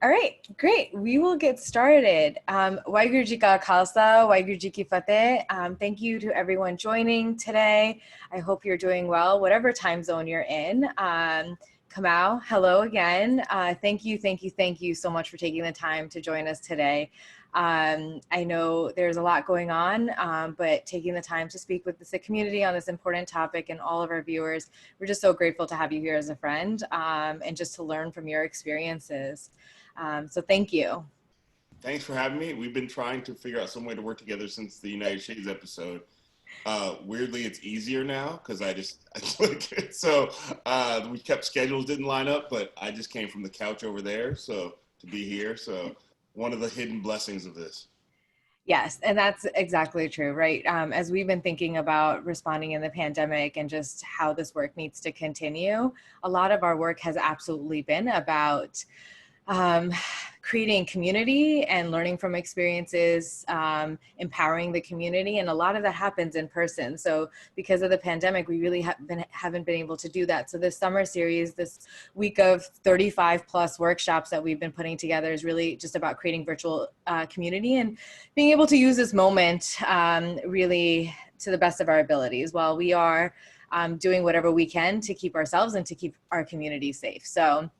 All right, great. We will get started. Waheguru Ji Ka Khalsa, Waheguru Ji Ki Fateh. Thank you to everyone joining today. I hope you're doing well, whatever time zone you're in. Kamau, hello again. Thank you so much for taking the time to join us today. I know there's a lot going on, but taking the time to speak with the Sikh community on this important topic and all of our viewers, we're just so grateful to have you here as a friend and just to learn from your experiences. So thank you. Thanks for having me. We've been trying to figure out some way to work together since the United Shades episode. Weirdly, it's easier now because we kept schedules didn't line up, but I just came from the couch over there, so to be here. So one of the hidden blessings of this. Yes, and that's exactly true, right? As we've been thinking about responding in the pandemic and just how this work needs to continue, a lot of our work has absolutely been about creating community and learning from experiences, empowering the community. And a lot of that happens in person. So because of the pandemic, we really haven't been able to do that. So this summer series, this week of 35 plus workshops that we've been putting together is really just about creating virtual community and being able to use this moment really to the best of our abilities while we are doing whatever we can to keep ourselves and to keep our community safe. So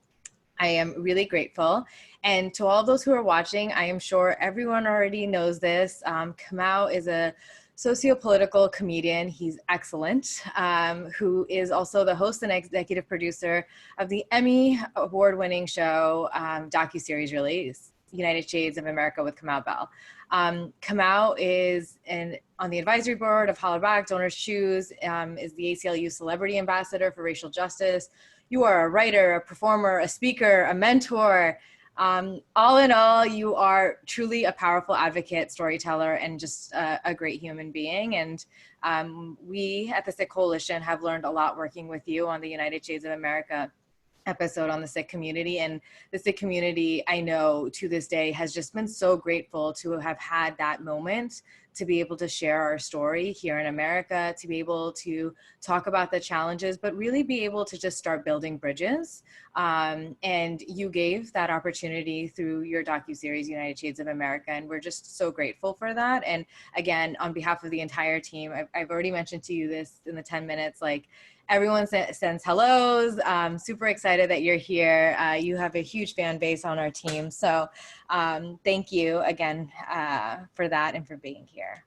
I am really grateful. And to all those who are watching, I am sure everyone already knows this. Kamau is a socio-political comedian. He's excellent, who is also the host and executive producer of the Emmy award-winning show, docuseries release, United Shades of America with Kamau Bell. Kamau is on the advisory board of Holler Back, Donors Choose, is the ACLU Celebrity Ambassador for Racial Justice. You are a writer, a performer, a speaker, a mentor. All in all, you are truly a powerful advocate, storyteller, and just a great human being. And we at the Sikh Coalition have learned a lot working with you on the United Shades of America episode on the Sikh community. And the Sikh community, I know to this day, has just been so grateful to have had that moment to be able to share our story here in America, to be able to talk about the challenges, but really be able to just start building bridges. And you gave that opportunity through your docuseries, United Shades of America, and we're just so grateful for that. And again, on behalf of the entire team, I've already mentioned to you this in the 10 minutes, like, everyone sends hellos. Super excited that you're here. You have a huge fan base on our team. So thank you again for that and for being here.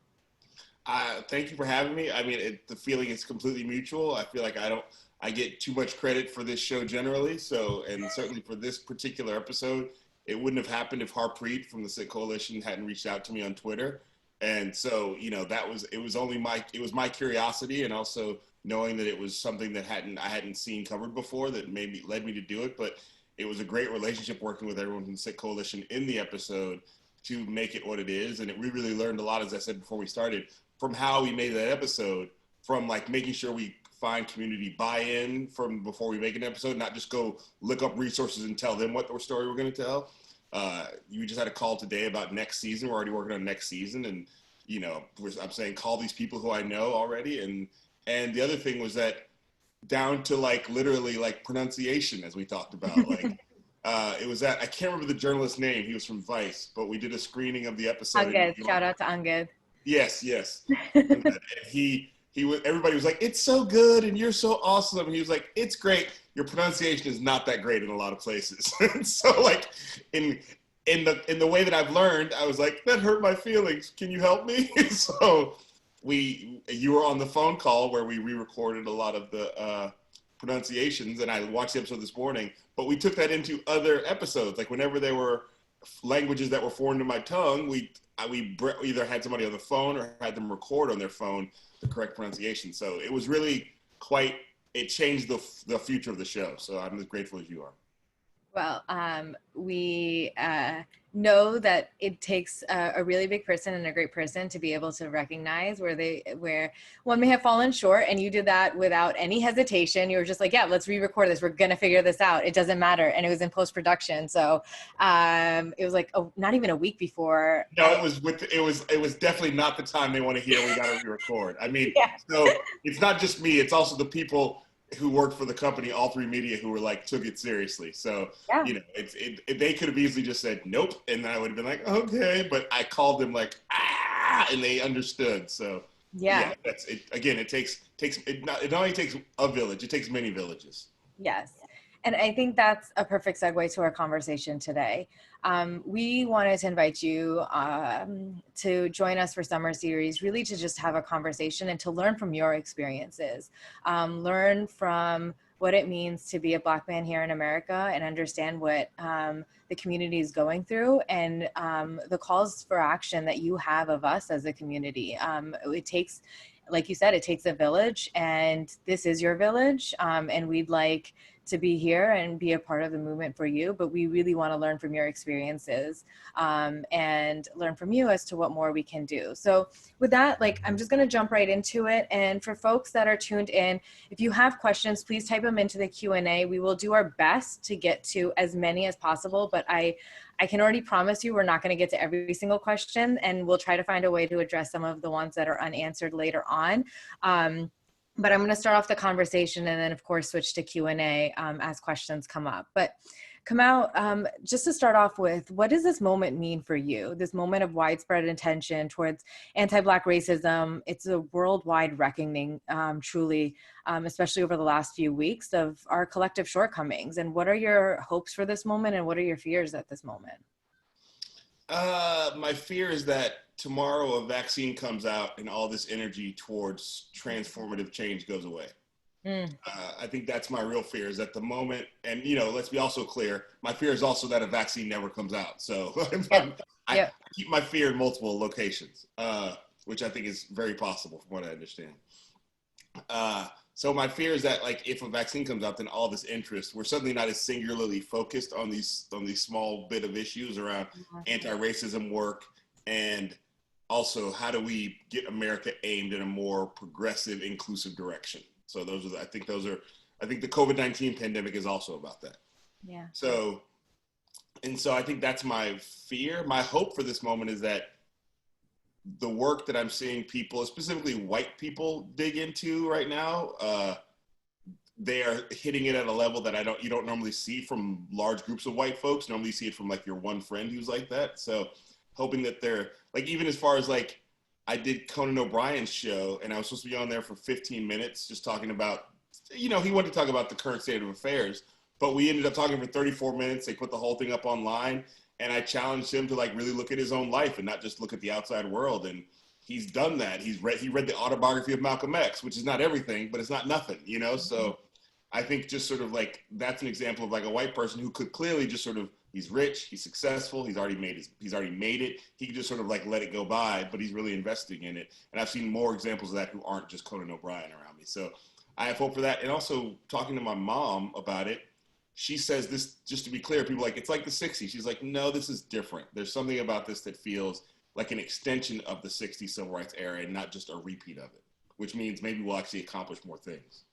Thank you for having me. I mean, the feeling is completely mutual. I feel like I get too much credit for this show generally. So, and certainly for this particular episode, it wouldn't have happened if Harpreet from the Sikh Coalition hadn't reached out to me on Twitter. And so, it was my curiosity, and also knowing that it was something that I hadn't seen covered before that maybe led me to do it. But it was a great relationship working with everyone from the Sikh Coalition in the episode to make it what it is. And we really learned a lot, as I said before we started, from how we made that episode, from like making sure we find community buy-in from before we make an episode, not just go look up resources and tell them what story we're going to tell. You just had a call today about next season. We're already working on next season. And, I'm saying call these people who I know already. And the other thing was that down to like literally like pronunciation, as we talked about, like it was that I can't remember the journalist's name. He was from Vice, but we did a screening of the episode. Angad, shout out to Angad. Yes. And everybody was like, it's so good and you're so awesome. And he was like, it's great. Your pronunciation is not that great in a lot of places. And so like in the way that I've learned, I was like, that hurt my feelings. Can you help me? So you were on the phone call where we re-recorded a lot of the pronunciations, and I watched the episode this morning, but we took that into other episodes. Like whenever there were languages that were foreign to my tongue, we either had somebody on the phone or had them record on their phone the correct pronunciation. So it was really it changed the future of the show. So I'm as grateful as you are. Well, we know that it takes a really big person and a great person to be able to recognize where one may have fallen short, and you did that without any hesitation. You were just like, yeah, let's re-record this. We're gonna figure this out. It doesn't matter. And it was in post-production. So it was like not even a week before. No, it was definitely not the time they want to hear we got to re-record. I mean, yeah. So it's not just me, it's also the people who worked for the company, all three media, who were like, took it seriously. So, Yeah. you know, they could have easily just said, nope. And I would have been like, okay. But I called them like, and they understood. So Yeah. yeah, that's it. Again, it not only takes a village, it takes many villages. Yes. And I think that's a perfect segue to our conversation today. We wanted to invite you to join us for Summer Series, really to just have a conversation and to learn from your experiences. Learn from what it means to be a Black man here in America and understand what the community is going through, and the calls for action that you have of us as a community. It takes, like you said, it takes a village, and this is your village. And we'd like to be here and be a part of the movement for you, but we really want to learn from your experiences and learn from you as to what more we can do. So with that, like, I'm just going to jump right into it. And for folks that are tuned in, if you have questions, please type them into the Q&A. We will do our best to get to as many as possible, but I can already promise you we're not going to get to every single question, and we'll try to find a way to address some of the ones that are unanswered later on. But I'm going to start off the conversation and then, of course, switch to Q&A as questions come up. But Kamau, just to start off with, what does this moment mean for you? This moment of widespread attention towards anti-Black racism. It's a worldwide reckoning, truly, especially over the last few weeks, of our collective shortcomings. And what are your hopes for this moment, and what are your fears at this moment? My fear is that tomorrow a vaccine comes out and all this energy towards transformative change goes away. I think that's my real fear, is at the moment, and you know, let's be also clear, my fear is also that a vaccine never comes out. So I keep my fear in multiple locations, which I think is very possible from what I understand. So my fear is that, like, if a vaccine comes out, then all this interest, we're suddenly not as singularly focused on these small bit of issues around anti-racism work, and also how do we get America aimed in a more progressive, inclusive direction. So I think the COVID-19 pandemic is also about that. Yeah. So I think that's my fear. My hope for this moment is that the work that I'm seeing people, specifically white people, dig into right now, they are hitting it at a level that you don't normally see from large groups of white folks. Normally you see it from like your one friend who's like that. So hoping that they're like, even as far as like, I did Conan O'Brien's show and I was supposed to be on there for 15 minutes just talking about, you know, he wanted to talk about the current state of affairs, but we ended up talking for 34 minutes. They put the whole thing up online. And I challenged him to like really look at his own life and not just look at the outside world. And he's done that. He read the autobiography of Malcolm X, which is not everything, but it's not nothing, you know? So I think just sort of like, that's an example of like a white person who could clearly just sort of, he's rich, he's successful, he's already made it. He could just sort of like let it go by, but he's really investing in it. And I've seen more examples of that who aren't just Conan O'Brien around me. So I have hope for that. And also talking to my mom about it, she says this, just to be clear, people like, it's like the 60s. She's like, no, this is different. There's something about this that feels like an extension of the 60s civil rights era and not just a repeat of it, which means maybe we'll actually accomplish more things.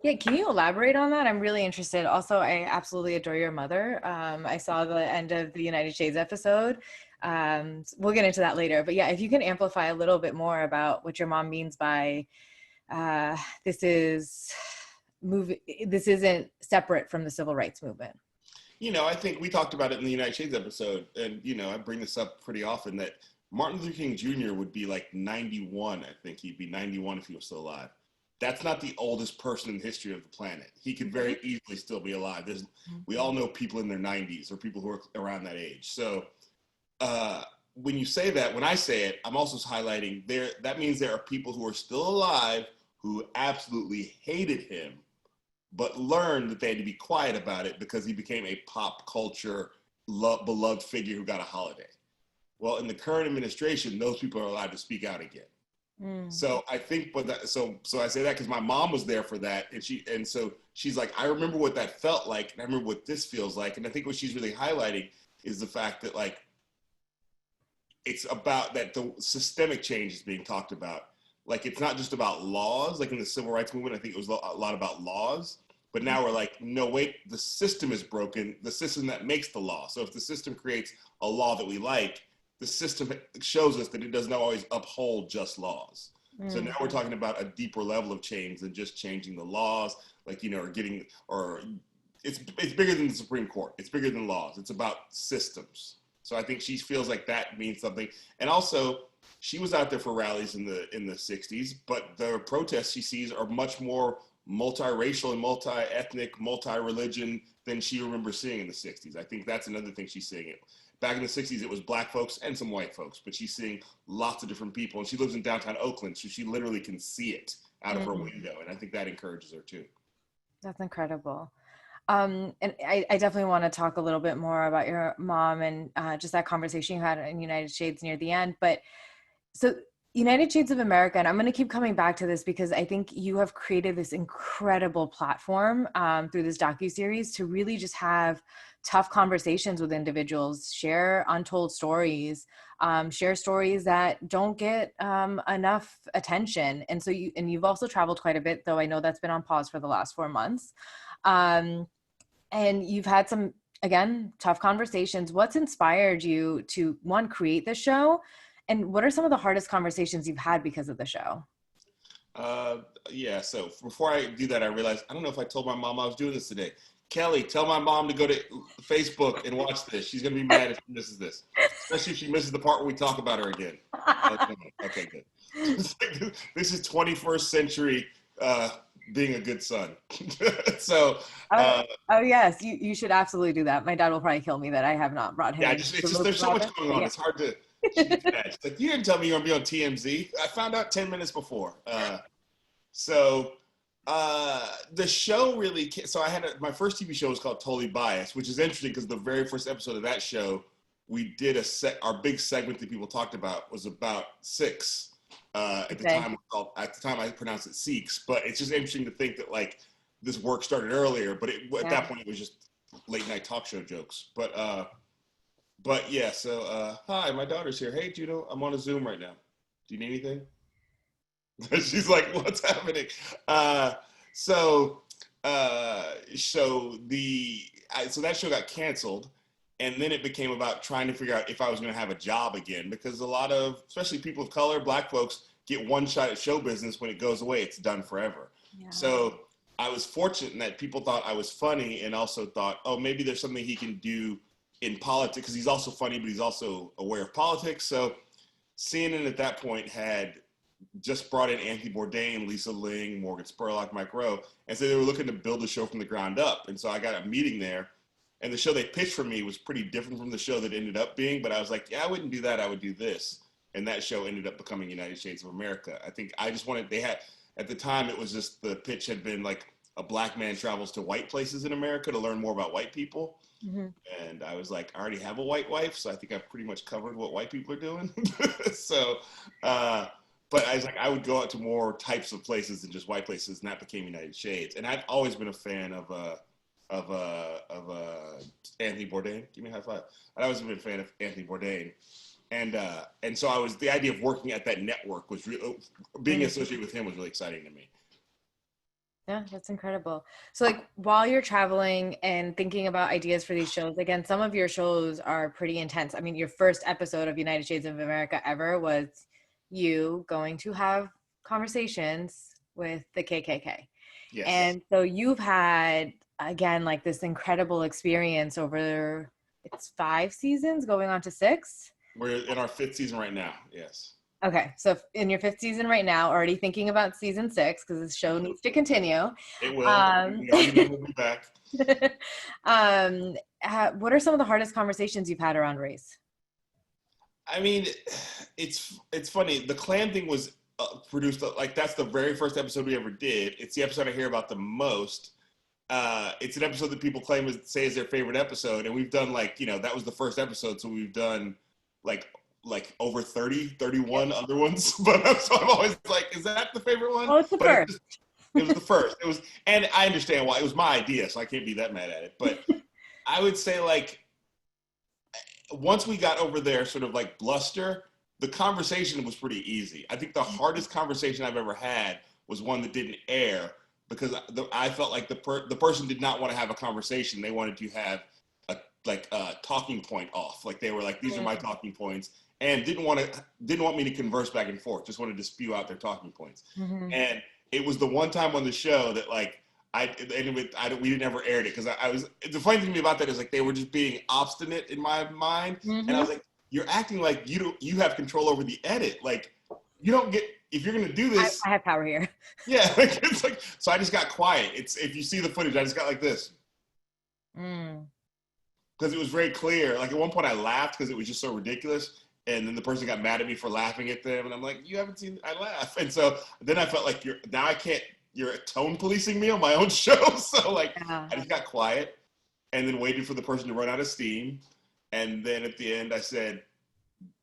Yeah, can you elaborate on that? I'm really interested. Also, I absolutely adore your mother. I saw the end of the United Shades episode. We'll get into that later. But yeah, if you can amplify a little bit more about what your mom means by this isn't separate from the civil rights movement. You know, I think we talked about it in the United Shades episode, and, you know, I bring this up pretty often, that Martin Luther King Jr. would be like 91. I think he'd be 91 if he was still alive. That's not the oldest person in the history of the planet. He could very easily still be alive. We all know people in their 90s or people who are around that age. So when you say that, when I say it, I'm also highlighting that means there are people who are still alive who absolutely hated him, but learned that they had to be quiet about it because he became a pop culture beloved figure who got a holiday. Well, in the current administration, those people are allowed to speak out again. So I think, so I say that because my mom was there for that, and so she's like, I remember what that felt like, and I remember what this feels like, and I think what she's really highlighting is the fact that, like, it's about that the systemic change is being talked about. Like, it's not just about laws. Like in the civil rights movement, I think it was a lot about laws. But now we're like, no, wait, the system is broken. The system that makes the law. So if the system creates a law that we like, the system shows us that it does not always uphold just laws. So now we're talking about a deeper level of change than just changing the laws, like, it's bigger than the Supreme Court. It's bigger than laws. It's about systems. So I think she feels like that means something. And also, she was out there for rallies in the 60s, but the protests she sees are much more multiracial and multi-ethnic, multi-religion than she remembers seeing in the 60s. I think that's another thing she's seeing. Back in the 60s, it was black folks and some white folks, but she's seeing lots of different people. And she lives in downtown Oakland, so she literally can see it out of her window. And I think that encourages her too. That's incredible. And I definitely want to talk a little bit more about your mom and just that conversation you had in United Shades near the end. But so United Shades of America, and I'm going to keep coming back to this because I think you have created this incredible platform through this docuseries to really just have tough conversations with individuals, share untold stories, share stories that don't get enough attention. And so you've also traveled quite a bit, though I know that's been on pause for the last 4 months. And you've had some, again, tough conversations. What's inspired you to, one, create the show? And what are some of the hardest conversations you've had because of the show? Yeah, so before I do that, I realized, I don't know if I told my mom I was doing this today. Kelly, tell my mom to go to Facebook and watch this. She's going to be mad if she misses this, especially if she misses the part where we talk about her again. Okay, good. This is 21st century being a good son. So, yes, you should absolutely do that. My dad will probably kill me that I have not brought him. Yeah, there's so much going on. Yeah. It's hard to. It's like, you didn't tell me you were going to be on TMZ. I found out 10 minutes before. The show really. So I had my first TV show was called Totally Biased, which is interesting because the very first episode of that show, we did our big segment that people talked about was about Sikhs. At the time I pronounced it Sikhs, but it's just interesting to think that like this work started earlier, but at that point it was just late night talk show jokes. But yeah, so hi, my daughter's here. Hey, Juno, I'm on a Zoom right now. Do you need anything? She's like, what's happening? So that show got canceled. And then it became about trying to figure out if I was going to have a job again, because a lot of, especially people of color, black folks, get one shot at show business. When it goes away, it's done forever. Yeah. So I was fortunate in that people thought I was funny and also thought, oh, maybe there's something he can do in politics, because he's also funny, but he's also aware of politics. So CNN at that point had just brought in Anthony Bourdain, Lisa Ling, Morgan Spurlock, Mike Rowe, and so they were looking to build a show from the ground up. And so I got a meeting there. And the show they pitched for me was pretty different from the show that ended up being, but I was like, yeah, I wouldn't do that. I would do this. And that show ended up becoming United Shades of America. I think I just wanted, at the time, it was just, the pitch had been like a black man travels to white places in America to learn more about white people. Mm-hmm. And I was like, I already have a white wife, so I think I've pretty much covered what white people are doing. But I was like, I would go out to more types of places than just white places, and that became United Shades. And I've always been a fan of Anthony Bourdain. Give me a high five. I've always been a fan of Anthony Bourdain, and so the idea of working at that network was being associated with him was really exciting to me. Yeah, that's incredible. So like while you're traveling and thinking about ideas for these shows, again, some of your shows are pretty intense. I mean, your first episode of United Shades of America ever was you going to have conversations with the KKK. Yes. And so you've had, again, like this incredible experience over, it's 5 seasons going on to 6. We're in our 5th season right now. Yes. Okay. So in your 5th season right now, already thinking about season 6, because the show needs to continue. It will. We already know we'll be back. What are some of the hardest conversations you've had around race? I mean, it's funny. The Klan thing was produced, like that's the very first episode we ever did. It's the episode I hear about the most. It's an episode that people say is their favorite episode, and we've done that was the first episode, so we've done like over 31 other ones. But so I'm always like, is that the favorite one? Oh, it's the first. It was the first. It was, and I understand why. It was my idea, so I can't be that mad at it. But I would say once we got over there, sort of like bluster, the conversation was pretty easy. I think the hardest conversation I've ever had was one that didn't air, because I felt like the person did not want to have a conversation. They wanted to have talking point off. Like they were like, these are my talking points, and didn't want me to converse back and forth. Just wanted to spew out their talking points. Mm-hmm. And it was the one time on the show that like we didn't ever aired it because I was the funny thing to me about that is like they were just being obstinate in my mind, and I was like, you're acting like you have control over the edit. Like you don't get if you're gonna do this. I have power here. Yeah, like, it's like so I just got quiet. It's if you see the footage, I just got like this. Because it was very clear. Like at one point I laughed because it was just so ridiculous. And then the person got mad at me for laughing at them. And I'm like, you haven't seen, I laugh. And so then I felt like you're tone policing me on my own show. So like, I just got quiet and then waited for the person to run out of steam. And then at the end I said,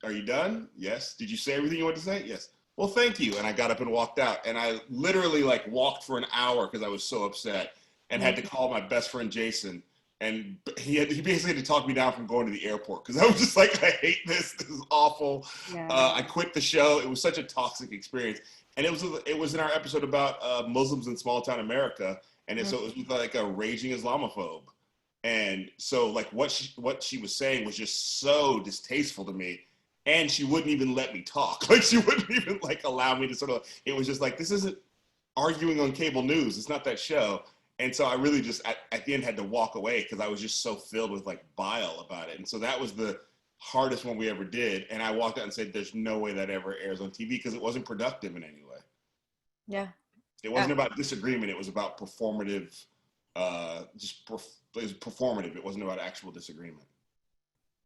are you done? Yes. Did you say everything you wanted to say? Yes. Well, thank you. And I got up and walked out. And I literally like walked for an hour because I was so upset and had to call my best friend, Jason. And he basically had to talk me down from going to the airport because I was just like, I hate this. This is awful. Yeah. I quit the show. It was such a toxic experience. And it was in our episode about Muslims in small town America. And so it was like a raging Islamophobe. And so like what she was saying was just so distasteful to me. And she wouldn't even let me talk. Like she wouldn't even like allow me to sort of, it was just like, this isn't arguing on cable news. It's not that show. And so I really just, at the end, had to walk away because I was just so filled with like bile about it. And so that was the hardest one we ever did. And I walked out and said, there's no way that ever airs on TV because it wasn't productive in any way. Yeah. It wasn't about disagreement. It was about performative, it was performative. It wasn't about actual disagreement.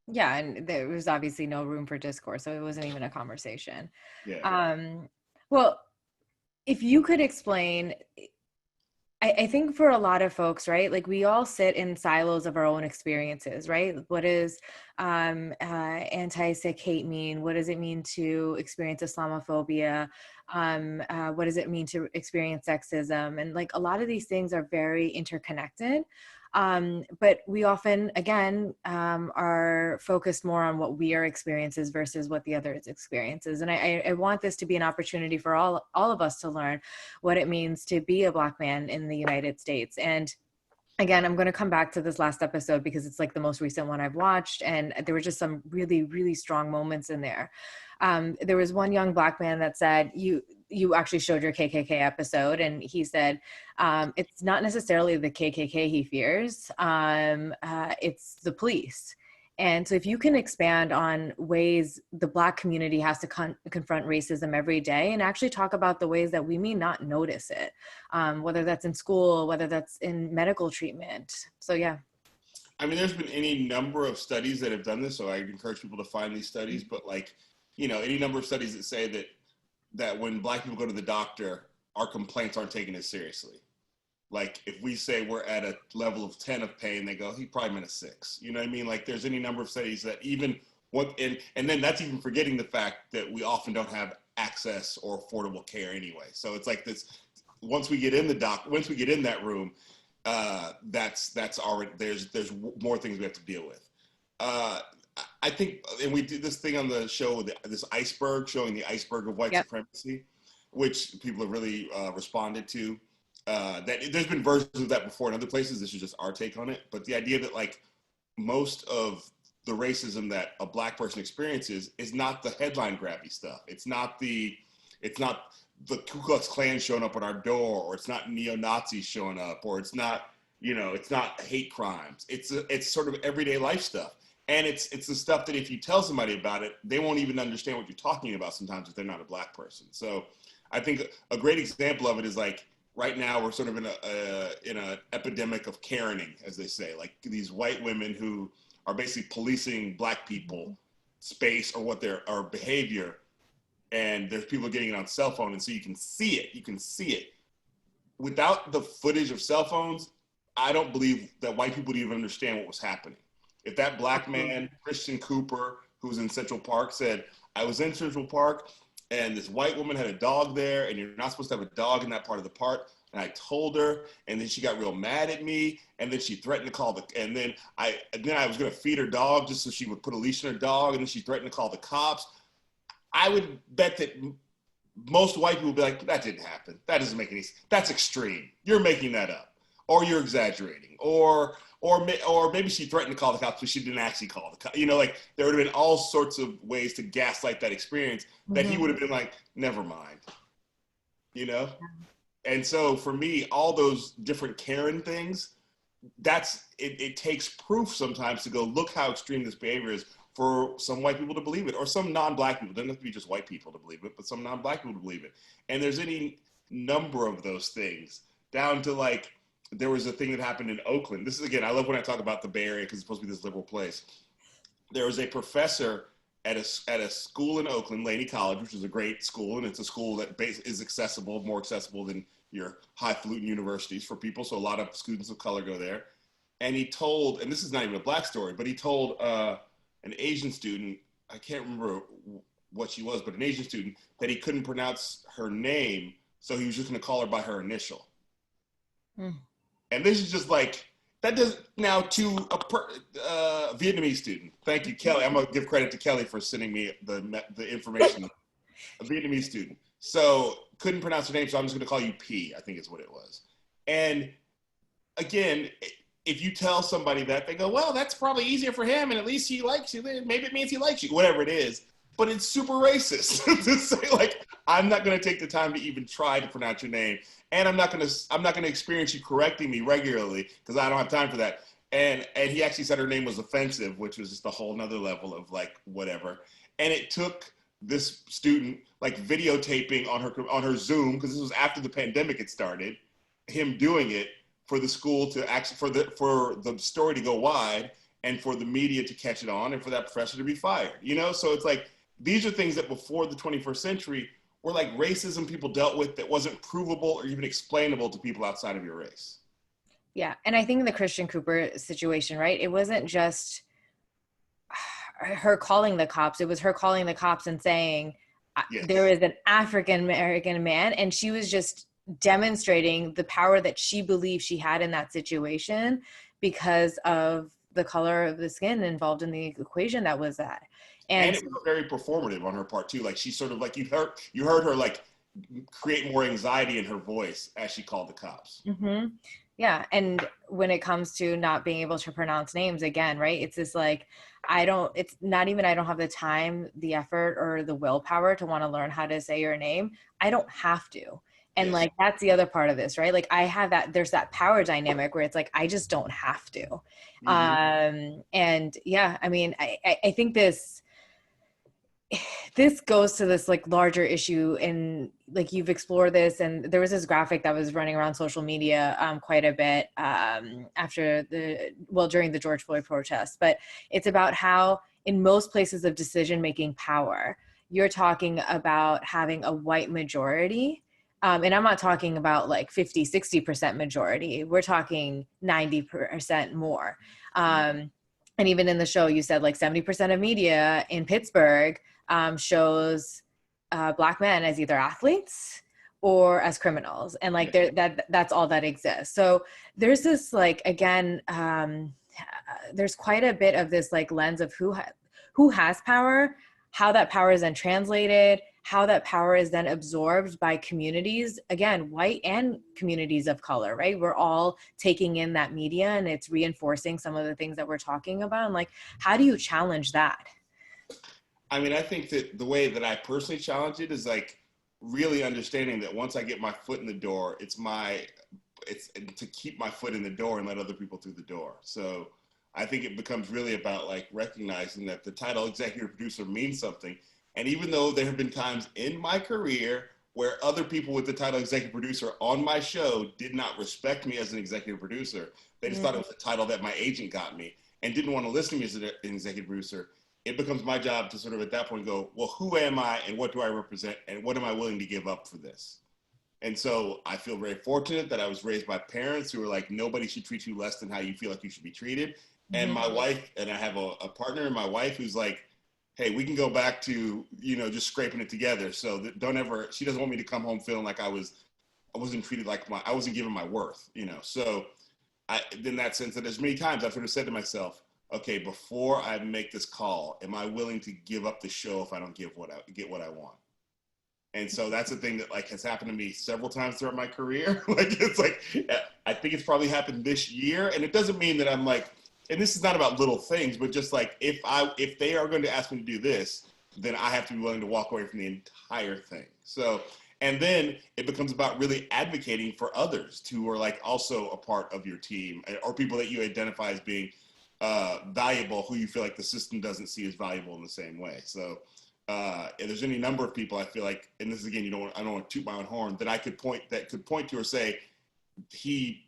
Yeah. And there was obviously no room for discourse. So it wasn't even a conversation. Yeah. Well, if you could explain, I think for a lot of folks, right, like we all sit in silos of our own experiences, right? What does anti-Sikh hate mean? What does it mean to experience Islamophobia? What does it mean to experience sexism? And like a lot of these things are very interconnected. But we often, again, are focused more on what our experiences versus what the other's experiences. And I want this to be an opportunity for all of us to learn what it means to be a Black man in the United States. And again, I'm going to come back to this last episode because it's like the most recent one I've watched. And there were just some really, really strong moments in there. There was one young Black man that said, you actually showed your KKK episode, and he said, it's not necessarily the KKK he fears, it's the police. And so if you can expand on ways the Black community has to confront racism every day and actually talk about the ways that we may not notice it, whether that's in school, whether that's in medical treatment. So, yeah. I mean, there's been any number of studies that have done this, so I encourage people to find these studies, but like, you know, any number of studies that say that when Black people go to the doctor, our complaints aren't taken as seriously. Like if we say we're at a level of 10 of pain, they go, he probably meant a 6. You know what I mean? Like there's any number of studies that even and then that's even forgetting the fact that we often don't have access or affordable care anyway. So it's like this, once we get in that room, that's already, there's more things we have to deal with. I think, and we did this thing on the show, this iceberg, showing the iceberg of white supremacy, which people have really responded to. That there's been versions of that before in other places. This is just our take on it. But the idea that like most of the racism that a Black person experiences is not the headline grabby stuff. It's not the Ku Klux Klan showing up at our door, or it's not neo-Nazis showing up, or it's not, you know, it's not hate crimes. It's sort of everyday life stuff. And it's the stuff that if you tell somebody about it, they won't even understand what you're talking about sometimes if they're not a Black person. So I think a great example of it is like right now we're sort of in an epidemic of Karening, as they say, like these white women who are basically policing Black people space or or behavior. And there's people getting it on cell phone. And so you can see it. Without the footage of cell phones, I don't believe that white people would even understand what was happening. If that Black man, Christian Cooper, who was in Central Park, said, I was in Central Park and this white woman had a dog there and you're not supposed to have a dog in that part of the park. And I told her, and then she got real mad at me. And then she threatened to call and then I was going to feed her dog just so she would put a leash on her dog. And then she threatened to call the cops. I would bet that most white people would be like, that didn't happen. That doesn't make any sense. That's extreme. You're making that up. or you're exaggerating, or maybe she threatened to call the cops, but she didn't actually call the cops. You know, like there would have been all sorts of ways to gaslight that experience that he would have been like, never mind, you know? And so for me, all those different Karen things, it takes proof sometimes to go, look how extreme this behavior is for some white people to believe it, or some non-black people. It doesn't have to be just white people to believe it, but some non-black people to believe it. And there's any number of those things, down to like, there was a thing that happened in Oakland. This is, again, I love when I talk about the Bay Area because it's supposed to be this liberal place. There was a professor at a school in Oakland, Laney College, which is a great school, and it's a school that is accessible, more accessible than your highfalutin universities for people. So a lot of students of color go there. And he told, and this is not even a black story, but he told an Asian student, I can't remember what she was, but an Asian student, that he couldn't pronounce her name, so he was just going to call her by her initial. And this is just like, that does now to a Vietnamese student. Thank you, Kelly. I'm going to give credit to Kelly for sending me the information. A Vietnamese student. So couldn't pronounce her name, so I'm just going to call you P, I think is what it was. And again, if you tell somebody that, they go, well, that's probably easier for him, and at least he likes you. Maybe it means he likes you, whatever it is. But it's super racist to say, like, I'm not going to take the time to even try to pronounce your name, and I'm not going to experience you correcting me regularly because I don't have time for that. And he actually said her name was offensive, which was just a whole nother level of like whatever. And it took this student like videotaping on her Zoom, because this was after the pandemic had started, him doing it, for the school to actually, for the story to go wide, and for the media to catch it on, and for that professor to be fired. You know, so it's like, these are things that before the 21st century were like racism people dealt with that wasn't provable or even explainable to people outside of your race. Yeah. And I think in the Christian Cooper situation, right, it wasn't just her calling the cops. It was her calling the cops and saying, yes, there is an African-American man, and she was just demonstrating the power that she believed she had in that situation because of the color of the skin involved in the equation that was that. And it was very performative on her part too. Like she sort of like, you heard her like create more anxiety in her voice as she called the cops. Mm-hmm. Yeah. And when it comes to not being able to pronounce names again, right, it's this like, it's not even, I don't have the time, the effort, or the willpower to want to learn how to say your name. I don't have to. And yes, like, that's the other part of this, right? Like I have that, there's that power dynamic where it's like, I just don't have to. Mm-hmm. And yeah, I mean, I think this goes to this like larger issue, and like you've explored this, and there was this graphic that was running around social media quite a bit during the George Floyd protests, but it's about how in most places of decision-making power, you're talking about having a white majority. And I'm not talking about like 50, 60% majority. We're talking 90% more. And even in the show, you said like 70% of media in Pittsburgh shows Black men as either athletes or as criminals. And like that's all that exists. So there's this like, again, there's quite a bit of this like lens of who has power, how that power is then translated, how that power is then absorbed by communities, again, white and communities of color, right? We're all taking in that media, and it's reinforcing some of the things that we're talking about. And like, how do you challenge that? I mean, I think that the way that I personally challenge it is like really understanding that once I get my foot in the door, it's to keep my foot in the door and let other people through the door. So I think it becomes really about like recognizing that the title executive producer means something. And even though there have been times in my career where other people with the title executive producer on my show did not respect me as an executive producer, they just thought it was a title that my agent got me and didn't want to listen to me as an executive producer, it becomes my job to sort of at that point go, well, who am I and what do I represent and what am I willing to give up for this? And so I feel very fortunate that I was raised by parents who were like, nobody should treat you less than how you feel like you should be treated. And my wife, and I have a partner in my wife who's like, hey, we can go back to, just scraping it together. So that she doesn't want me to come home feeling like I wasn't treated like I wasn't given my worth, So in that sense, that there's many times I've sort of said to myself, okay, before I make this call, am I willing to give up the show if I don't get what I want? And so that's a thing that like has happened to me several times throughout my career. Like it's like I think it's probably happened this year, and it doesn't mean that I'm like, and this is not about little things, but just like if they are going to ask me to do this, then I have to be willing to walk away from the entire thing. So, and then it becomes about really advocating for others who are like also a part of your team, or people that you identify as being valuable, who you feel like the system doesn't see as valuable in the same way. So if there's any number of people I feel like, and this is again, I don't want to toot my own horn, that I could point to or say, he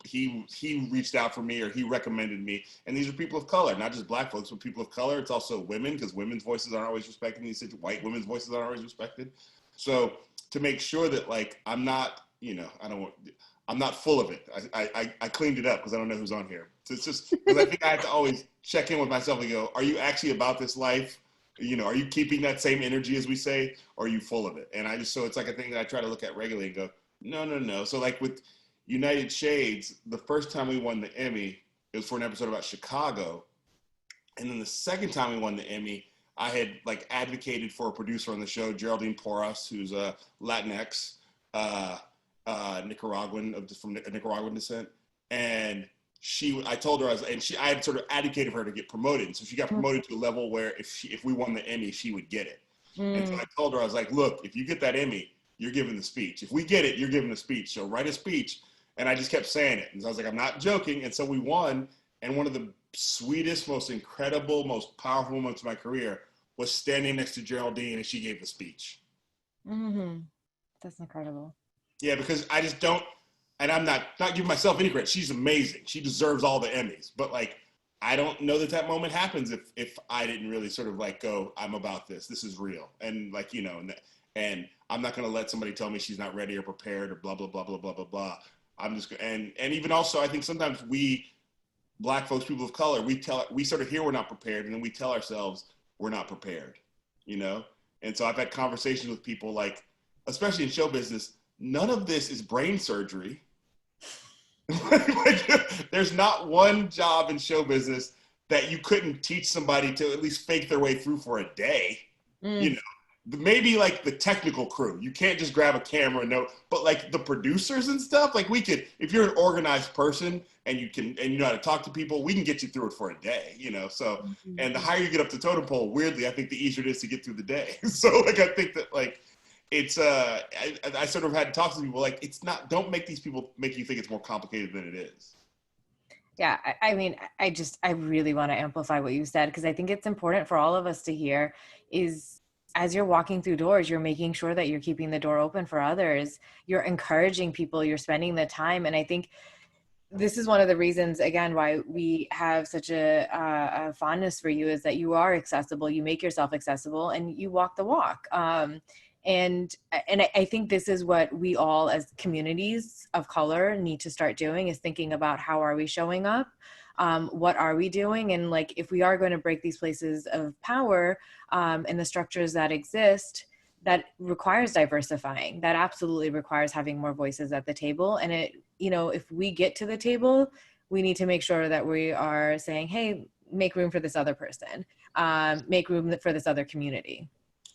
reached out for me or he recommended me. And these are people of color, not just black folks, but people of color. It's also women, because women's voices aren't always respected in these situations. White women's voices aren't always respected. So to make sure that like, I'm not full of it. I cleaned it up because I don't know who's on here. So it's just, because I think I have to always check in with myself and go, are you actually about this life? Are you keeping that same energy, as we say, or are you full of it? And so it's like a thing that I try to look at regularly and go, no. So like with United Shades, the first time we won the Emmy, it was for an episode about Chicago. And then the second time we won the Emmy, I had like advocated for a producer on the show, Geraldine Porras, who's a Latinx, Nicaraguan, from Nicaraguan descent. And I told her, I had sort of advocated for her to get promoted. And so she got promoted to a level where if we won the Emmy, she would get it. And so I told her, I was like, look, if you get that Emmy, you're giving the speech. If we get it, you're giving the speech. So write a speech. And I just kept saying it. And so I was like, I'm not joking. And so we won. And one of the sweetest, most incredible, most powerful moments of my career was standing next to Geraldine and she gave the speech. Mm-hmm. That's incredible. Yeah, because I just don't, and I'm not giving myself any credit. She's amazing. She deserves all the Emmys. But like, I don't know that moment happens if I didn't really sort of like go, I'm about this. This is real. And like, and I'm not going to let somebody tell me she's not ready or prepared or blah, blah, blah, blah, blah, blah, blah. I'm just, and even also, I think sometimes we, Black folks, people of color, we sort of hear we're not prepared, and then we tell ourselves we're not prepared, And so I've had conversations with people like, especially in show business, none of this is brain surgery. Like, there's not one job in show business that you couldn't teach somebody to at least fake their way through for a day, Maybe like the technical crew, you can't just grab a camera, but like the producers and stuff, like we could, if you're an organized person and you know how to talk to people, we can get you through it for a day, So, and the higher you get up the totem pole, weirdly, I think the easier it is to get through the day. So like, I think that like, it's, I sort of had to talk to people like, it's not, don't make these people make you think it's more complicated than it is. Yeah, I mean, I really want to amplify what you said, because I think it's important for all of us to hear is, as you're walking through doors, you're making sure that you're keeping the door open for others. You're encouraging people, you're spending the time. And I think this is one of the reasons, again, why we have such a fondness for you, is that you are accessible, you make yourself accessible, and you walk the walk. And I think this is what we all as communities of color need to start doing, is thinking about how are we showing up? What are we doing? And like, if we are going to break these places of power and the structures that exist, that requires diversifying, that absolutely requires having more voices at the table. And if we get to the table, we need to make sure that we are saying, hey, make room for this other person, make room for this other community.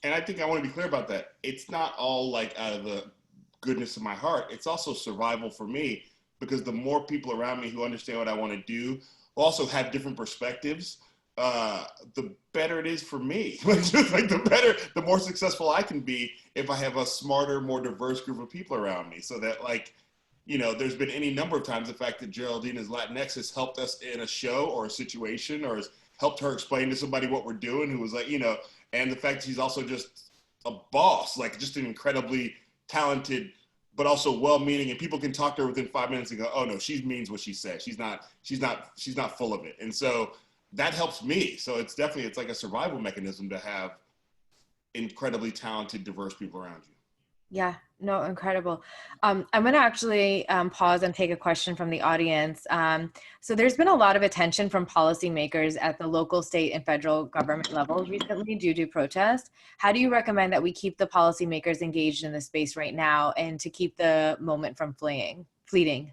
And I think I want to be clear about that. It's not all like out of the goodness of my heart. It's also survival for me, because the more people around me who understand what I want to do, who also have different perspectives, the better it is for me. The more successful I can be if I have a smarter, more diverse group of people around me. So that there's been any number of times the fact that Geraldine is Latinx has helped us in a show or a situation, or has helped her explain to somebody what we're doing, who was like, and the fact that she's also just a boss, like just an incredibly talented, but also well-meaning, and people can talk to her within 5 minutes and go, oh no, she means what she says. She's not full of it. And so that helps me. So it's like a survival mechanism to have incredibly talented, diverse people around you. Yeah, no, incredible. I'm going to actually pause and take a question from the audience. So there's been a lot of attention from policymakers at the local, state, and federal government levels recently due to protests. How do you recommend that we keep the policymakers engaged in this space right now, and to keep the moment from fleeting?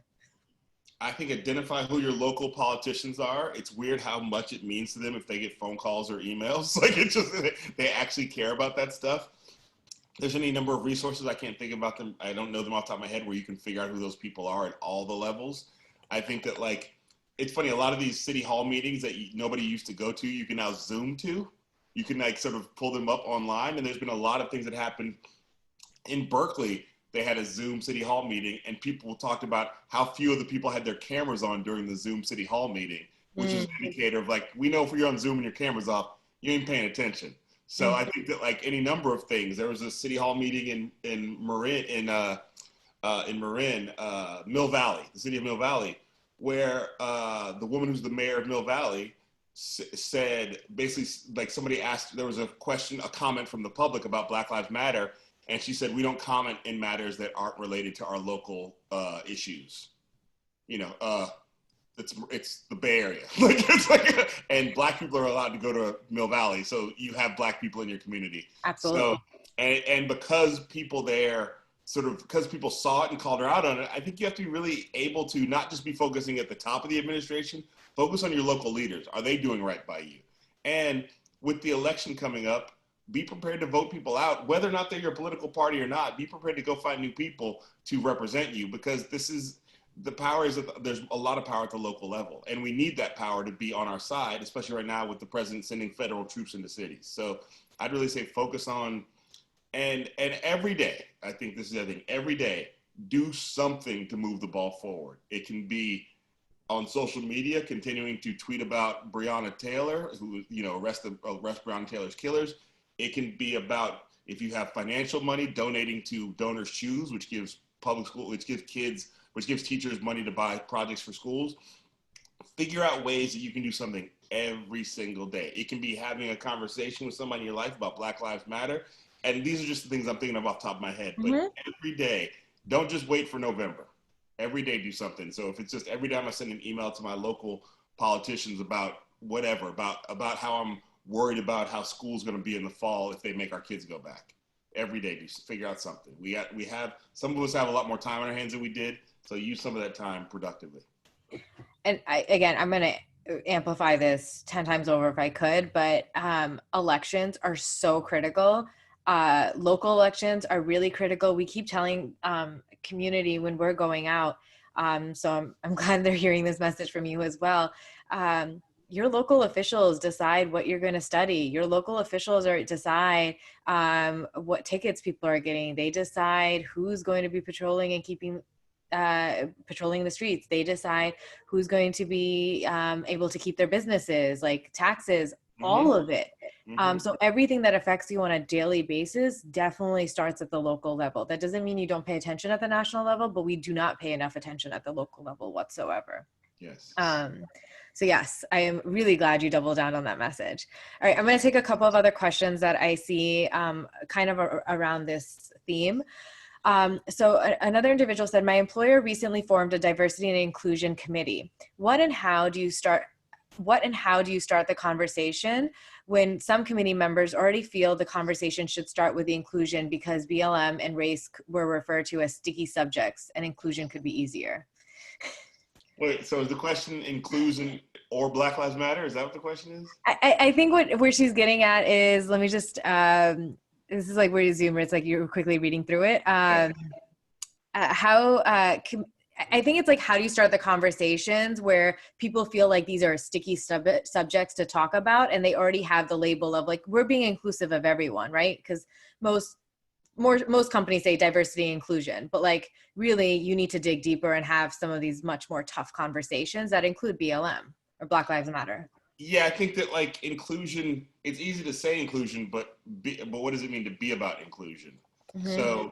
I think identify who your local politicians are. It's weird how much it means to them if they get phone calls or emails. Like, it's just, they actually care about that stuff. there's any number of resources. I can't think about them. I don't know them off the top of my head where you can figure out who those people are at all the levels. I think that like, it's funny, a lot of these city hall meetings that nobody used to go to, you can now Zoom to. You can like sort of pull them up online. And there's been a lot of things that happened in Berkeley. They had a Zoom city hall meeting and people talked about how few of the people had their cameras on during the Zoom city hall meeting, which is an indicator of like, we know if you're on Zoom and your camera's off, you ain't paying attention. So I think that like any number of things, there was a city hall meeting in Marin, Mill Valley, the city of Mill Valley, where the woman who's the mayor of Mill Valley said, basically like somebody asked, there was a comment from the public about Black Lives Matter. And she said, we don't comment in matters that aren't related to our local issues. You know, it's the Bay Area. Like, it's like, and Black people are allowed to go to Mill Valley, so you have Black people in your community. Absolutely. So, and because people there because people saw it and called her out on it, I think you have to be really able to not just be focusing at the top of the administration, focus on your local leaders. Are they doing right by you? And with the election coming up, be prepared to vote people out, whether or not they're your political party or not. Be prepared to go find new people to represent you, because the power is that there's a lot of power at the local level, and we need that power to be on our side, especially right now with the president sending federal troops into cities. So I'd really say focus on, and every day, I think this is the other thing, every day, do something to move the ball forward. It can be on social media, continuing to tweet about Breonna Taylor, who, you know, arrest Breonna Taylor's killers. It can be about, if you have financial money, donating to Donors Choose, which gives which gives teachers money to buy projects for schools. Figure out ways that you can do something every single day. It can be having a conversation with somebody in your life about Black Lives Matter. And these are just the things I'm thinking of off the top of my head. But every day, don't just wait for November. Every day do something. So if it's just every time I send an email to my local politicians about whatever, about how I'm worried about how school's going to be in the fall if they make our kids go back. Every day, just figure out something. Some of us have a lot more time on our hands than we did, so use some of that time productively. And I'm going to amplify this 10 times over if I could, but elections are so critical. Local elections are really critical. We keep telling community when we're going out, so I'm glad they're hearing this message from you as well. Your local officials decide what you're going to study. Your local officials decide what tickets people are getting. They decide who's going to be patrolling and patrolling the streets. They decide who's going to be able to keep their businesses, like taxes, all of it. So everything that affects you on a daily basis definitely starts at the local level. That doesn't mean you don't pay attention at the national level, but we do not pay enough attention at the local level whatsoever. Yes. So yes, I am really glad you doubled down on that message. All right, I'm going to take a couple of other questions that I see kind of around this theme. So another individual said, my employer recently formed a diversity and inclusion committee. What and how do you start the conversation when some committee members already feel the conversation should start with the inclusion because BLM and race were referred to as sticky subjects and inclusion could be easier? Wait, so is the question inclusion or Black Lives Matter? Is that what the question is? I think where she's getting at is, let me just, this is like where you zoom, where it's like you're quickly reading through it. I think it's like, how do you start the conversations where people feel like these are sticky subjects to talk about and they already have the label of like, we're being inclusive of everyone, right? Because most companies say diversity and inclusion, but like really you need to dig deeper and have some of these much more tough conversations that include BLM or Black Lives Matter. Yeah, I think that like inclusion, it's easy to say inclusion, but what does it mean to be about inclusion? So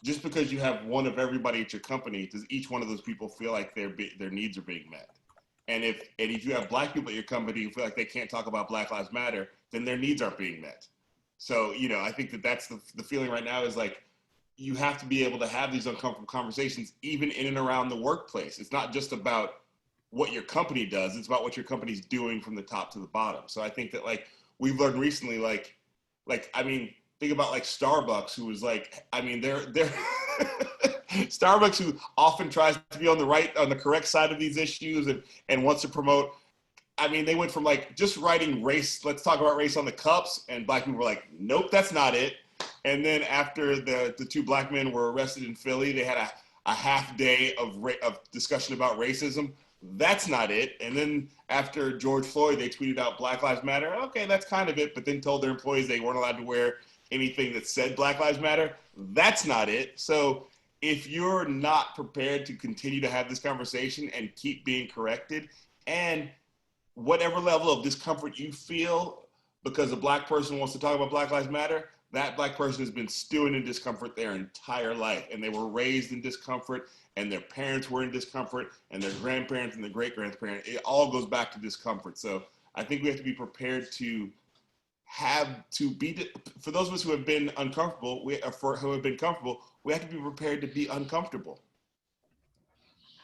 just because you have one of everybody at your company, does each one of those people feel like their needs are being met? And if you have Black people at your company who feel like they can't talk about Black Lives Matter, then their needs aren't being met. So, you know, I think that's the feeling right now is like, you have to be able to have these uncomfortable conversations even in and around the workplace. It's not just about what your company does, it's about what your company's doing from the top to the bottom. So I think that like, we've learned recently, I mean, think about like Starbucks, who was like, I mean, they're Starbucks, who often tries to be on the correct side of these issues and wants to promote. I mean, they went from like just writing race, let's talk about race on the cups, and Black people were like, nope, that's not it. And then after the two black men were arrested in Philly, they had a half day of discussion about racism. That's not it. And then after George Floyd, they tweeted out Black Lives Matter. Okay, that's kind of it, but then told their employees they weren't allowed to wear anything that said Black Lives Matter. That's not it. So if you're not prepared to continue to have this conversation and keep being corrected, and whatever level of discomfort you feel because a black person wants to talk about Black Lives Matter, that black person has been stewing in discomfort their entire life, and they were raised in discomfort, and their parents were in discomfort, and their grandparents and their great-grandparents. It all goes back to discomfort. So I think we have to be prepared to for those of us who have been uncomfortable, who have been comfortable, we have to be prepared to be uncomfortable.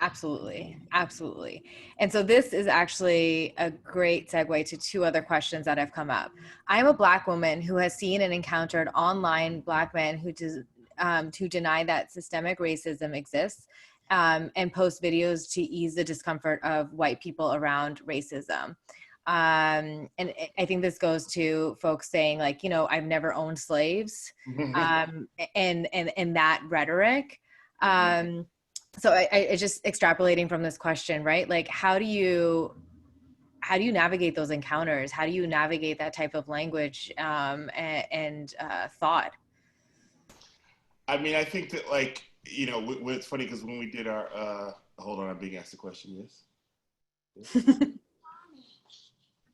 Absolutely. Absolutely. And so this is actually a great segue to two other questions that have come up. I'm a Black woman who has seen and encountered online Black men who deny that systemic racism exists, and post videos to ease the discomfort of white people around racism. And I think this goes to folks saying like, you know, I've never owned slaves, and that rhetoric. So I just extrapolating from this question, right? Like, how do you navigate those encounters? How do you navigate that type of language and thought? I mean, I think that, like, you know, it's funny because when we did our, hold on, I'm being asked a question. Yes.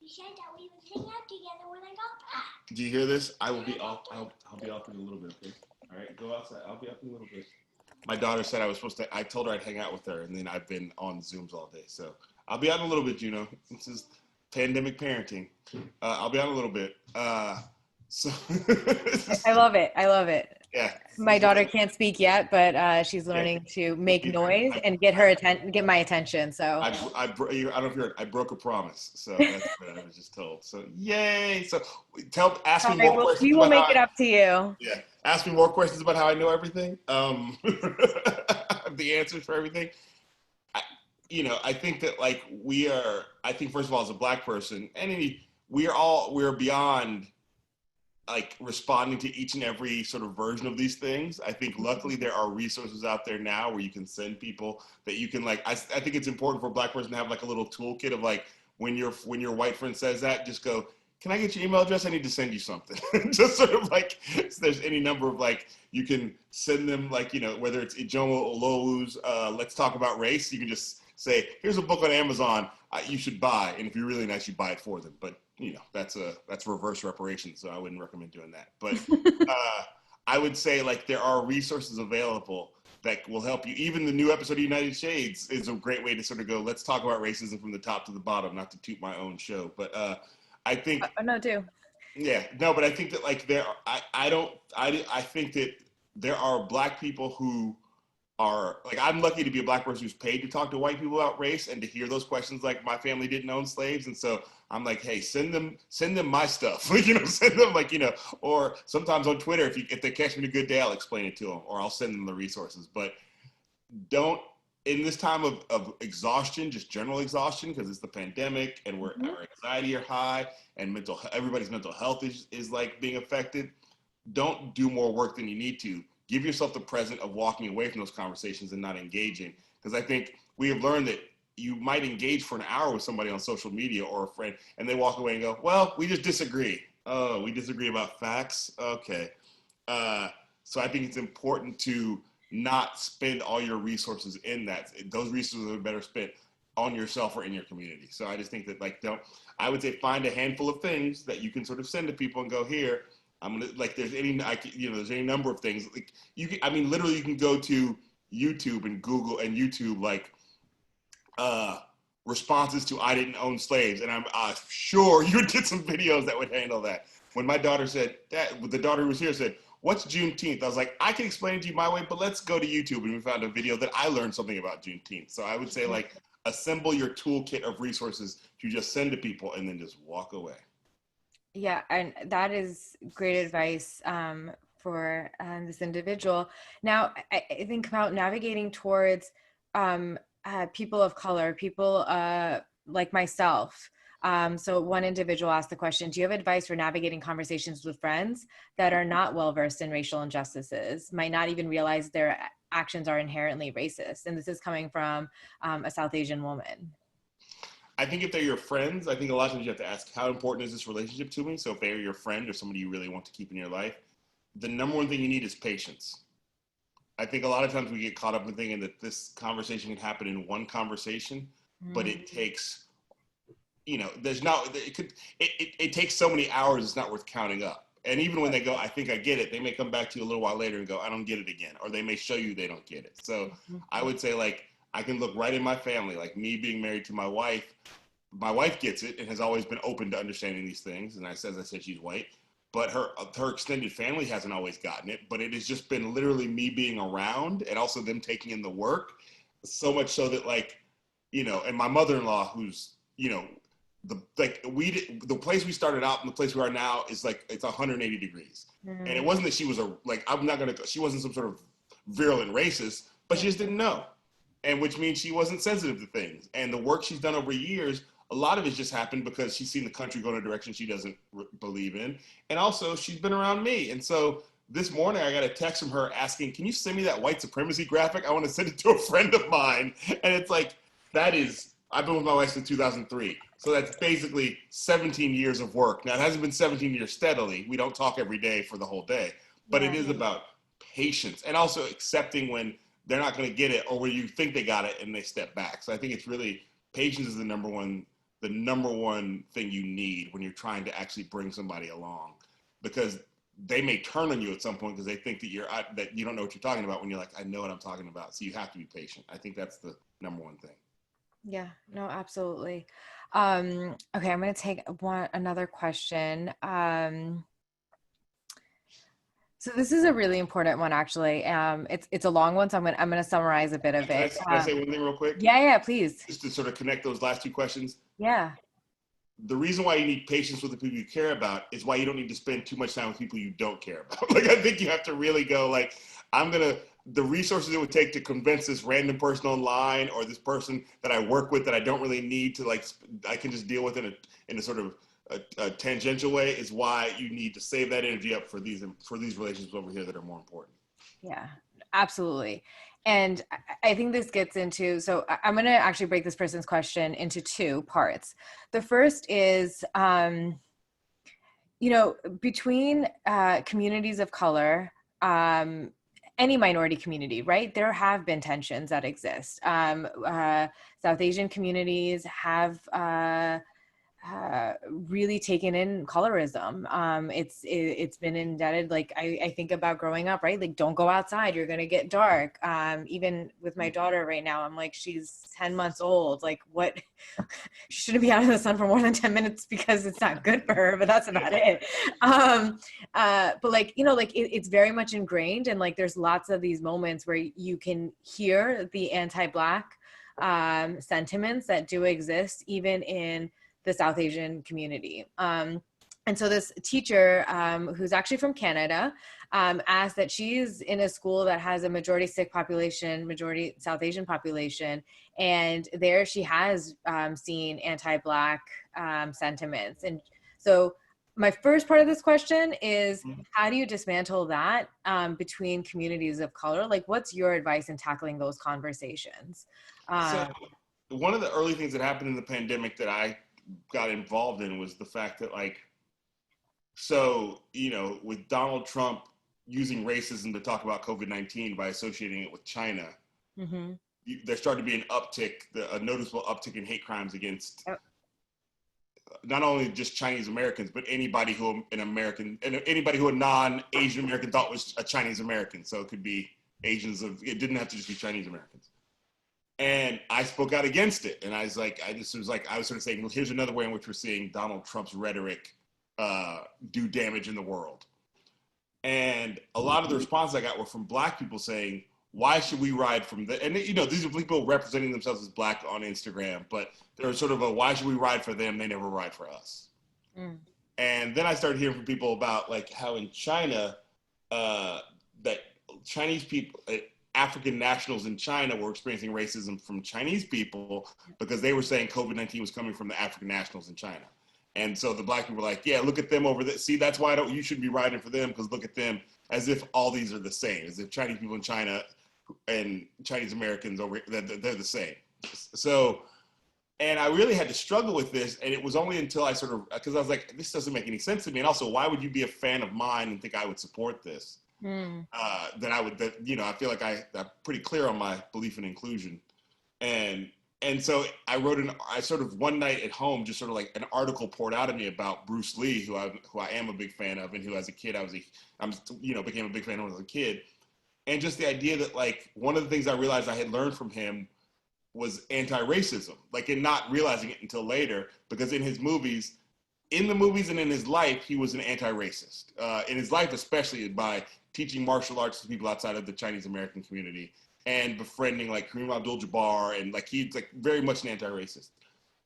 You said that we would hang out together when I got back. Do you hear this? I will be off. I'll be off in a little bit. Okay. All right. Go outside. I'll be up in a little bit. My daughter said I was supposed to. I told her I'd hang out with her, and then I've been on Zooms all day. So I'll be out in a little bit. Juno, this is pandemic parenting. I'll be out in a little bit. So I love it. I love it. Yeah. My daughter can't speak yet, but she's learning to make noise and get my attention. So I don't know if you heard. I broke a promise, so that's what I was just told. So yay! So ask me more questions. We will make it up to you. Yeah, ask me more questions about how I know everything. The answers for everything. I think that like we are. I think first of all, as a Black person, we're beyond like responding to each and every sort of version of these things. I think luckily there are resources out there now where you can send people that you can like, I think it's important for a Black person to have like a little toolkit of like, when your white friend says that, just go, can I get your email address? I need to send you something. Just sort of like, so there's any number of like, you can send them like, you know, whether it's Ijeoma Oluo's Let's Talk About Race, you can just say, here's a book on Amazon you should buy. And if you're really nice, you buy it for them. But you know, that's reverse reparations, so I wouldn't recommend doing that. But I would say like there are resources available that will help you. Even the new episode of United Shades is a great way to sort of go, let's talk about racism from the top to the bottom, not to toot my own show. But I think no, do. Yeah, no, but I think that like I think that there are Black people who are like, I'm lucky to be a Black person who's paid to talk to white people about race and to hear those questions like my family didn't own slaves, and so I'm like, hey, send them my stuff, you know, send them like, you know, or sometimes on Twitter, if they catch me in a good day, I'll explain it to them, or I'll send them the resources. But don't, in this time of exhaustion, just general exhaustion, because it's the pandemic and our anxiety are high and everybody's mental health is like being affected. Don't do more work than you need to. Give yourself the present of walking away from those conversations and not engaging. Because I think we have learned that you might engage for an hour with somebody on social media or a friend, and they walk away and go, well, we just disagree. Oh, we disagree about facts? Okay. So I think it's important to not spend all your resources in that. Those resources are better spent on yourself or in your community. So I just think that I would say find a handful of things that you can sort of send to people and go, here, I'm gonna, like, there's any number of things. Like literally you can go to YouTube and Google and YouTube, like, responses to I didn't own slaves, and I'm sure you would get some videos that would handle that. When my daughter said that, the daughter who was here said, what's Juneteenth? I was like, I can explain it to you my way, but let's go to YouTube, and we found a video that I learned something about Juneteenth. So I would say, like, assemble your toolkit of resources to just send to people and then just walk away. Yeah, and that is great advice for this individual. Now, I think about navigating towards people of color, people like myself, So one individual asked the question, do you have advice for navigating conversations with friends that are not well-versed in racial injustices, might not even realize their actions are inherently racist? And this is coming from a South Asian woman. I think if they're your friends, I think a lot of times you have to ask, how important is this relationship to me? So if they're your friend or somebody you really want to keep in your life, the number one thing you need is patience. I think a lot of times we get caught up in thinking that this conversation can happen in one conversation, but it takes, it takes so many hours, it's not worth counting up. And even when they go, I think I get it, they may come back to you a little while later and go, I don't get it again. Or they may show you they don't get it. So I would say, like, I can look right in my family, like me being married to my wife gets it and has always been open to understanding these things. And as I said, she's white, but her extended family hasn't always gotten it. But it has just been literally me being around and also them taking in the work, so much so that, like, and my mother-in-law, who's, the place we started out and the place we are now is like, it's 180 degrees. And it wasn't that she was she wasn't some sort of virulent racist, but she just didn't know. And which means she wasn't sensitive to things. And the work she's done over years, a lot of it's just happened because she's seen the country go in a direction she doesn't believe in. And also, she's been around me. And so this morning, I got a text from her asking, can you send me that white supremacy graphic? I want to send it to a friend of mine. And it's like, I've been with my wife since 2003. So that's basically 17 years of work. Now, it hasn't been 17 years steadily. We don't talk every day for the whole day. But it is about patience and also accepting when they're not going to get it or when you think they got it and they step back. So I think it's really, patience is the number one thing you need when you're trying to actually bring somebody along, because they may turn on you at some point because they think that you don't know what you're talking about, when you're like, I know what I'm talking about. So you have to be patient. I think that's the number one thing. Yeah, no, absolutely. Okay, I'm going to take another question. So this is a really important one, actually. It's a long one, so I'm gonna summarize a bit of it. Can I say one thing real quick? Yeah, please. Just to sort of connect those last two questions. Yeah. The reason why you need patience with the people you care about is why you don't need to spend too much time with people you don't care about. Like, I think you have to really go, like, the resources it would take to convince this random person online or this person that I work with that I don't really need to, like, I can just deal with in a sort of a tangential way, is why you need to save that energy up for these relationships over here that are more important. Yeah, absolutely. And I think this gets into, so I'm going to actually break this person's question into two parts. The first is, between communities of color, any minority community, right? There have been tensions that exist. South Asian communities have really taken in colorism. It's been indebted. Like, I think about growing up, right? Like, don't go outside, you're gonna get dark. Even with my daughter right now, I'm like, she's 10 months old. Like, what? She shouldn't be out in the sun for more than 10 minutes because it's not good for her, but that's about it. But like, it's very much ingrained, and like, there's lots of these moments where you can hear the anti-Black sentiments that do exist, even in the South Asian community. And so this teacher, who's actually from Canada, asked that she's in a school that has a majority Sikh population, majority South Asian population, and there she has seen anti-Black sentiments. And so my first part of this question is, how do you dismantle that between communities of color? Like, what's your advice in tackling those conversations? So one of the early things that happened in the pandemic that I got involved in was the fact that, like, so, with Donald Trump using racism to talk about COVID-19 by associating it with China, there started to be an uptick, a noticeable uptick in hate crimes against not only just Chinese Americans, but anybody who anybody who a non-Asian American thought was a Chinese American. So it could be it didn't have to just be Chinese Americans. And I spoke out against it. And I was sort of saying, well, here's another way in which we're seeing Donald Trump's rhetoric do damage in the world. And a lot of the responses I got were from Black people saying, why should we ride from the, and these are people representing themselves as Black on Instagram, but they're sort of why should we ride for them? They never ride for us. And then I started hearing from people about, like, how in China, that Chinese people, African nationals in China were experiencing racism from Chinese people because they were saying COVID-19 was coming from the African nationals in China. And so the black people were like, yeah, look at them over there. See, that's why you should be riding for them, because look at them, as if all these are the same, as if Chinese people in China and Chinese Americans over, they're the same. So, and I really had to struggle with this. And it was only until I sort of, because I was like, this doesn't make any sense to me. And also, why would you be a fan of mine and think I would support this? That I would, I feel like I'm pretty clear on my belief in inclusion. And so I I sort of one night at home, just sort of like an article poured out of me about Bruce Lee, who I am a big fan of, and who as a kid became a big fan of when I was a kid. And just the idea that like one of the things I realized I had learned from him was anti-racism, like in not realizing it until later, because in the movies and in his life, he was an anti-racist. In his life, especially by teaching martial arts to people outside of the Chinese American community and befriending like Kareem Abdul-Jabbar, and like he's like very much an anti-racist.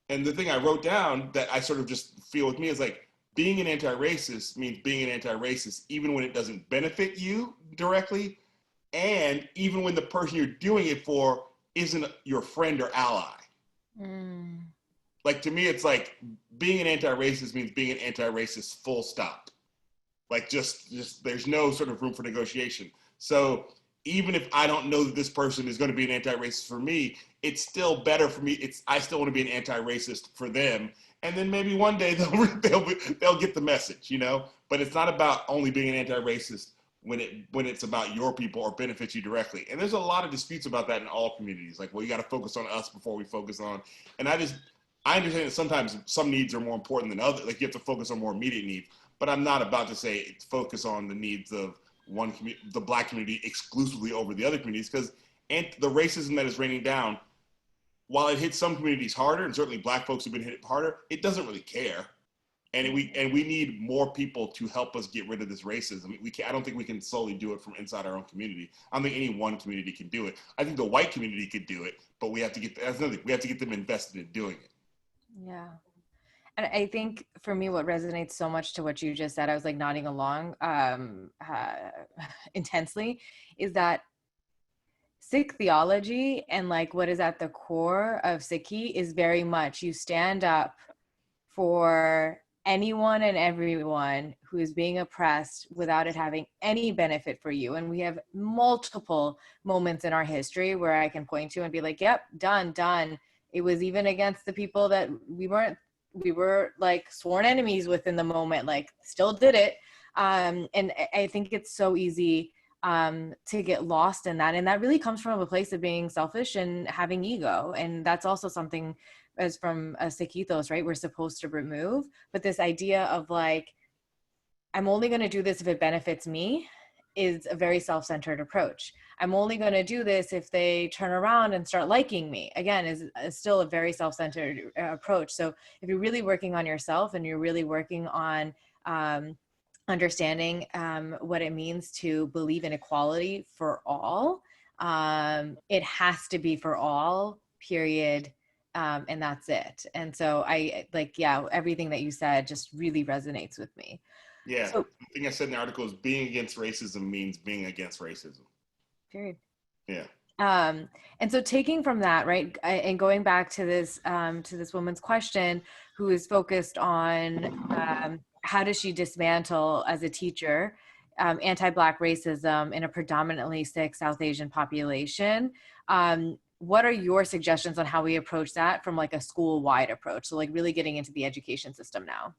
And the thing I wrote down that I sort of just feel with me is like being an anti-racist means being an anti-racist even when it doesn't benefit you directly, and even when the person you're doing it for isn't your friend or ally. Like to me, it's like being an anti-racist means being an anti-racist full stop. Like just there's no sort of room for negotiation. So even if I don't know that this person is going to be an anti-racist for me, it's still better for me. I still want to be an anti-racist for them. And then maybe one day they'll get the message, but it's not about only being an anti-racist when it's about your people or benefits you directly. And there's a lot of disputes about that in all communities. Like, well, you got to focus on us before we focus on, and I understand that sometimes some needs are more important than others. Like you have to focus on more immediate needs, but I'm not about to say focus on the needs of the black community exclusively over the other communities, because the racism that is raining down, while it hits some communities harder, and certainly black folks have been hit harder, it doesn't really care. And we need more people to help us get rid of this racism. I don't think we can solely do it from inside our own community. I don't think any one community can do it. I think the white community could do it, but we have to get them invested in doing it. Yeah. And I think for me, what resonates so much to what you just said, I was like nodding along intensely, is that Sikh theology and like what is at the core of Sikhi is very much you stand up for anyone and everyone who is being oppressed without it having any benefit for you. And we have multiple moments in our history where I can point to and be like, yep, done. It was even against the people that we were like sworn enemies with in the moment, like still did it. And I think it's so easy to get lost in that. And that really comes from a place of being selfish and having ego. And that's also something as from a Sikh ethos, right? We're supposed to remove, but this idea of like, I'm only going to do this if it benefits me is a very self-centered approach. I'm only going to do this if they turn around and start liking me. Again, is still a very self-centered approach. So if you're really working on yourself and you're really working on understanding what it means to believe in equality for all, it has to be for all, period. And that's it. And so everything that you said just really resonates with me. Yeah, so, the thing I said in the article is being against racism means being against racism. Period. Yeah. And so taking from that, right, and going back to this woman's question, who is focused on how does she dismantle as a teacher anti-Black racism in a predominantly Sikh South Asian population? What are your suggestions on how we approach that from like a school-wide approach? So like really getting into the education system now.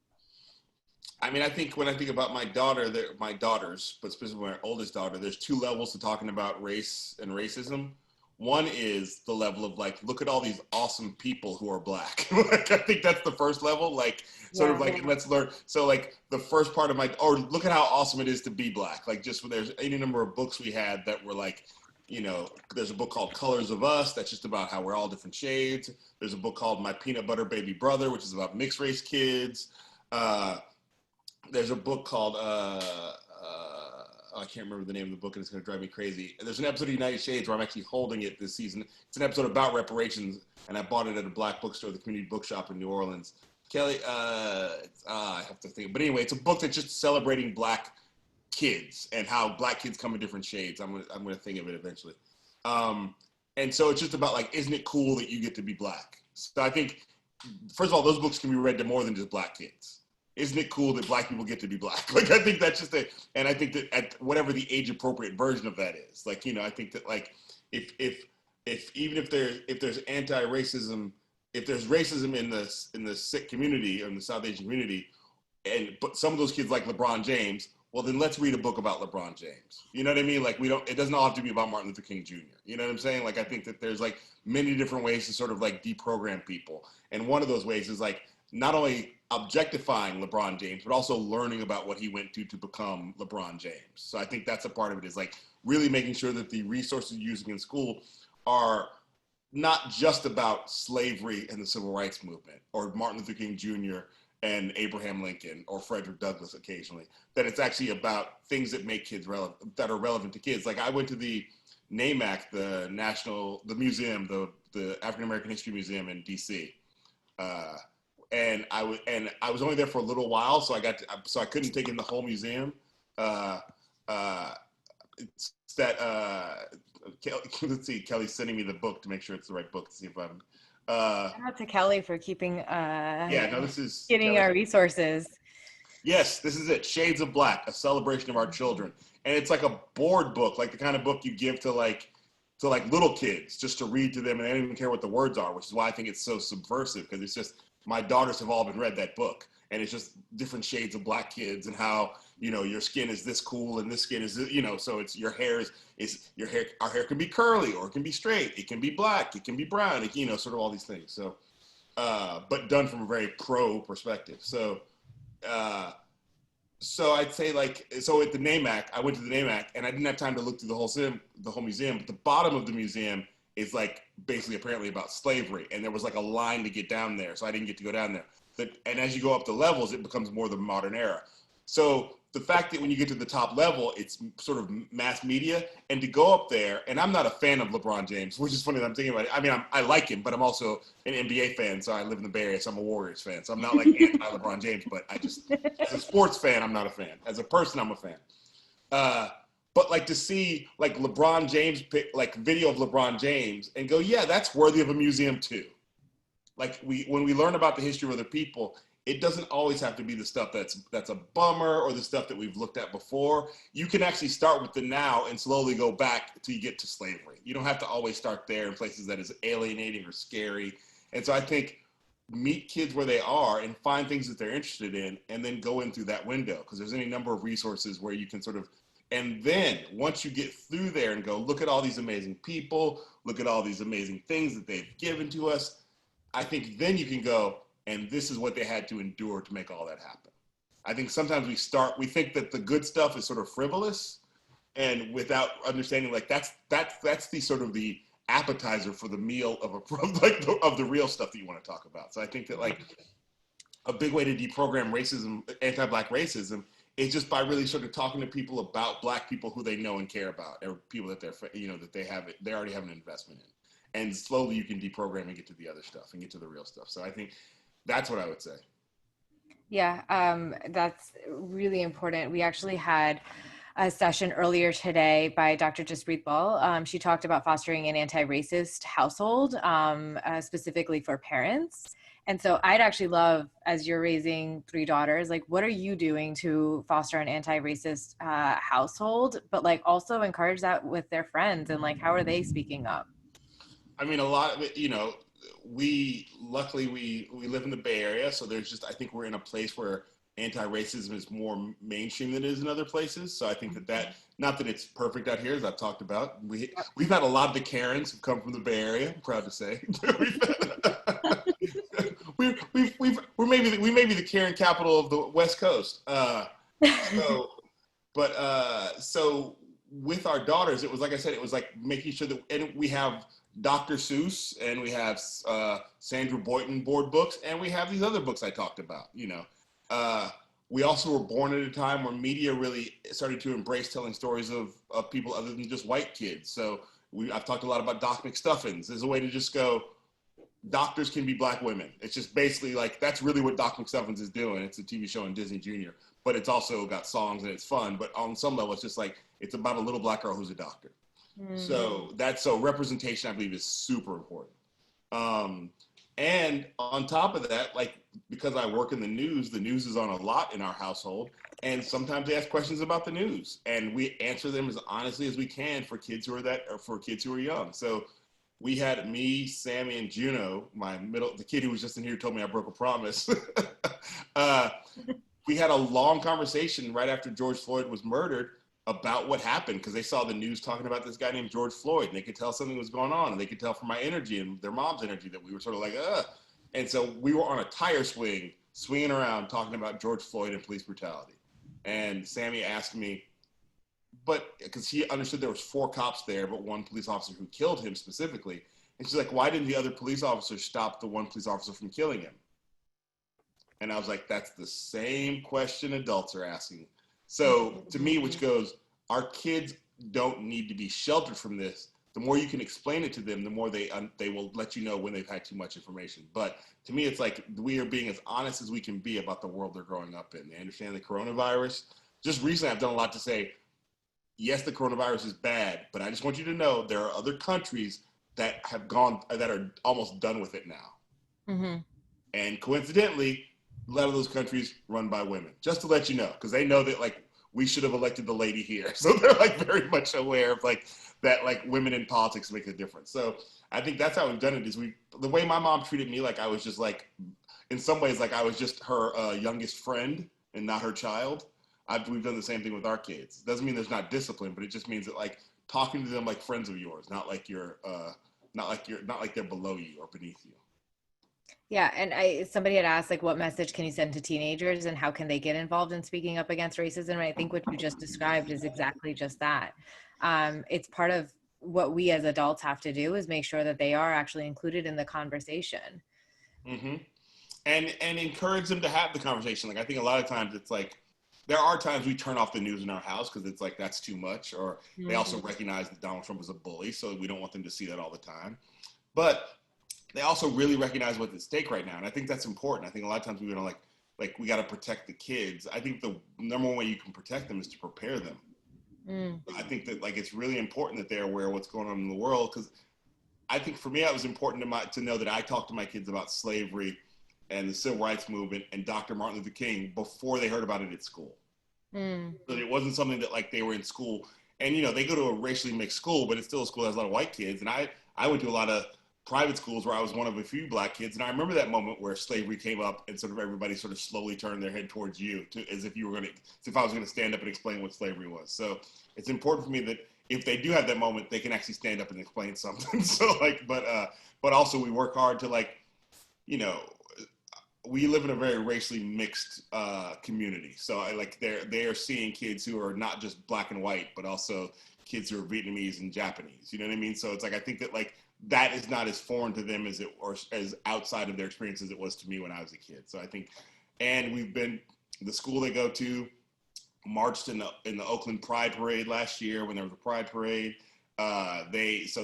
I mean, I think when I think about my daughters, but specifically my oldest daughter, there's two levels to talking about race and racism. One is the level of like, look at all these awesome people who are Black. Like, I think that's the first level, like sort of like, yeah. Let's learn. So like the first part of look at how awesome it is to be Black. Like just when there's any number of books we had that were like, there's a book called Colors of Us that's just about how we're all different shades. There's a book called My Peanut Butter Baby Brother, which is about mixed race kids. There's a book called, I can't remember the name of the book and it's going to drive me crazy. There's an episode of United Shades where I'm actually holding it this season. It's an episode about reparations and I bought it at a Black bookstore, the community bookshop in New Orleans. Kelly, I have to think. But anyway, it's a book that's just celebrating Black kids and how Black kids come in different shades. I'm going to think of it eventually. And so it's just about like, isn't it cool that you get to be black? So I think, first of all, those books can be read to more than just black kids. Isn't it cool that black people get to be black? Like, I think that's just and I think that at whatever the age appropriate version of that is, like, you know, I think that like, if even if there's anti-racism, if there's racism in the Sikh community or in the South Asian community, but some of those kids like LeBron James, well, then let's read a book about LeBron James. You know what I mean? Like, it doesn't all have to be about Martin Luther King Jr. You know what I'm saying? Like, I think that there's like many different ways to sort of like deprogram people. And one of those ways is like not only objectifying LeBron James, but also learning about what he went to become LeBron James. So I think that's a part of it, is like really making sure that the resources you're using in school are not just about slavery and the civil rights movement or Martin Luther King Jr. and Abraham Lincoln or Frederick Douglass occasionally, that it's actually about things that make kids relevant, that are relevant to kids. Like, I went to the NAMAC, the museum, the African American History Museum in DC. And I was only there for a little while, so I couldn't take in the whole museum. It's that, let's see, Kelly's sending me the book to make sure it's the right book to see if I'm, Shout out to Kelly for keeping this is getting our resources. Yes, this is it. Shades of Black, a celebration of our children. And it's like a board book, like the kind of book you give to little kids just to read to them, and they don't even care what the words are, which is why I think it's so subversive, because it's just, my daughters have all been read that book, and it's just different shades of black kids and how, you know, your skin is this cool and this skin is, you know, so it's your hair our hair can be curly or it can be straight, it can be black, it can be brown, you know, sort of all these things. So, but done from a very pro perspective. So I'd say, like, so at the NAMAC, I went to the NAMAC and I didn't have time to look through the whole museum, but the bottom of the museum is like basically apparently about slavery. And there was like a line to get down there. So I didn't get to go down there. And as you go up the levels, it becomes more the modern era. So the fact that when you get to the top level, it's sort of mass media, and to go up there, and I'm not a fan of LeBron James, which is funny that I'm thinking about it. I mean, I like him, but I'm also an NBA fan, so I live in the Bay Area, so I'm a Warriors fan. So I'm not like anti-LeBron James, but I just, as a sports fan, I'm not a fan. As a person, I'm a fan. But like to see like LeBron James, like video of LeBron James and go, yeah, that's worthy of a museum too. Like when we learn about the history of other people, it doesn't always have to be the stuff that's a bummer or the stuff that we've looked at before. You can actually start with the now and slowly go back till you get to slavery. You don't have to always start there in places that is alienating or scary. And so I think meet kids where they are and find things that they're interested in, and then go in through that window, because there's any number of resources where you can sort of, and then once you get through there and go, look at all these amazing people, look at all these amazing things that they've given to us, I think then you can go, and this is what they had to endure to make all that happen. I think sometimes we think that the good stuff is sort of frivolous, and without understanding, like that's the sort of the appetizer for the meal of the real stuff that you want to talk about. So I think that like a big way to deprogram racism, anti-Black racism, is just by really sort of talking to people about Black people who they know and care about, or people that they already have an investment in, and slowly you can deprogram and get to the other stuff and get to the real stuff. So I think that's what I would say. Yeah, that's really important. We actually had a session earlier today by Dr. Jaspreet Ball. She talked about fostering an anti-racist household, specifically for parents. And so I'd actually love, as you're raising 3 daughters, like, what are you doing to foster an anti-racist household, but like also encourage that with their friends, and like, how are they speaking up? I mean, a lot of it, you know, we live in the Bay Area, so I think we're in a place where anti-racism is more mainstream than it is in other places. So I think that not that it's perfect out here, as I've talked about. We've had a lot of the Karens who've come from the Bay Area, I'm proud to say. we may be the Karen capital of the West Coast. So with our daughters, it was like I said, it was like making sure that, and we have Dr. Seuss, and we have Sandra Boynton board books, and we have these other books I talked about. You know, we also were born at a time where media really started to embrace telling stories of people other than just white kids. So I've talked a lot about Doc McStuffins as a way to just go, doctors can be Black women. It's just basically like, that's really what Doc McStuffins is doing. It's a TV show on Disney Junior, but it's also got songs and it's fun. But on some level, it's just like, it's about a little Black girl who's a doctor. So representation, I believe, is super important. And on top of that, like, because I work in the news is on a lot in our household. And sometimes they ask questions about the news, and we answer them as honestly as we can for kids who are young. So we had me, Sammy, and Juno, the kid who was just in here told me I broke a promise. We had a long conversation right after George Floyd was murdered about what happened, because they saw the news talking about this guy named George Floyd, and they could tell something was going on, and they could tell from my energy and their mom's energy that we were sort of like, ugh. And so we were on a tire swinging around talking about George Floyd and police brutality. And Sammy asked me, but because he understood there was 4 cops there, but 1 police officer who killed him specifically. And she's like, why didn't the other police officers stop the 1 police officer from killing him? And I was like, that's the same question adults are asking. So to me, which goes, our kids don't need to be sheltered from this. The more you can explain it to them, the more they will let you know when they've had too much information. But to me, it's like we are being as honest as we can be about the world they're growing up in. They understand the coronavirus. Just recently, I've done a lot to say, yes, the coronavirus is bad, but I just want you to know there are other countries that are almost done with it now. Mm-hmm. And coincidentally, a lot of those countries run by women, just to let you know, because they know that, like, we should have elected the lady here. So they're like very much aware of like that, like, women in politics make a difference. So I think that's how we've done it, is the way my mom treated me, like I was just like, in some ways, like I was just her youngest friend and not her child. We've done the same thing with our kids. Doesn't mean there's not discipline, but it just means that, like, talking to them like friends of yours, not like they're below you or beneath you. Yeah, and somebody had asked, like, what message can you send to teenagers and how can they get involved in speaking up against racism? And I think what you just described is exactly just that. It's part of what we as adults have to do, is make sure that they are actually included in the conversation. Mm-hmm. And encourage them to have the conversation. Like, I think a lot of times it's like, there are times we turn off the news in our house because it's like, that's too much. Or they also recognize that Donald Trump is a bully, so we don't want them to see that all the time. But they also really recognize what's at stake right now. And I think that's important. I think a lot of times we're gonna like we got to protect the kids. I think the number one way you can protect them is to prepare them. I think that, like, it's really important that they're aware of what's going on in the world, because I think for me, it was important to know that I talked to my kids about slavery and the civil rights movement and Dr. Martin Luther King before they heard about it at school. So it wasn't something that, like, they were in school and, you know, they go to a racially mixed school, but it's still a school that has a lot of white kids. And I went to a lot of private schools where I was one of a few black kids. And I remember that moment where slavery came up and sort of everybody sort of slowly turned their head towards you, as if I was going to stand up and explain what slavery was. So it's important for me that if they do have that moment, they can actually stand up and explain something. So, like, but also we work hard to, like, you know, we live in a very racially mixed community. So they are seeing kids who are not just black and white, but also kids who are Vietnamese and Japanese. You know what I mean? So it's like, I think that, like, that is not as foreign to them as as outside of their experience as it was to me when I was a kid. So I think, and the school they go to marched in the Oakland Pride Parade last year when there was a Pride Parade. We've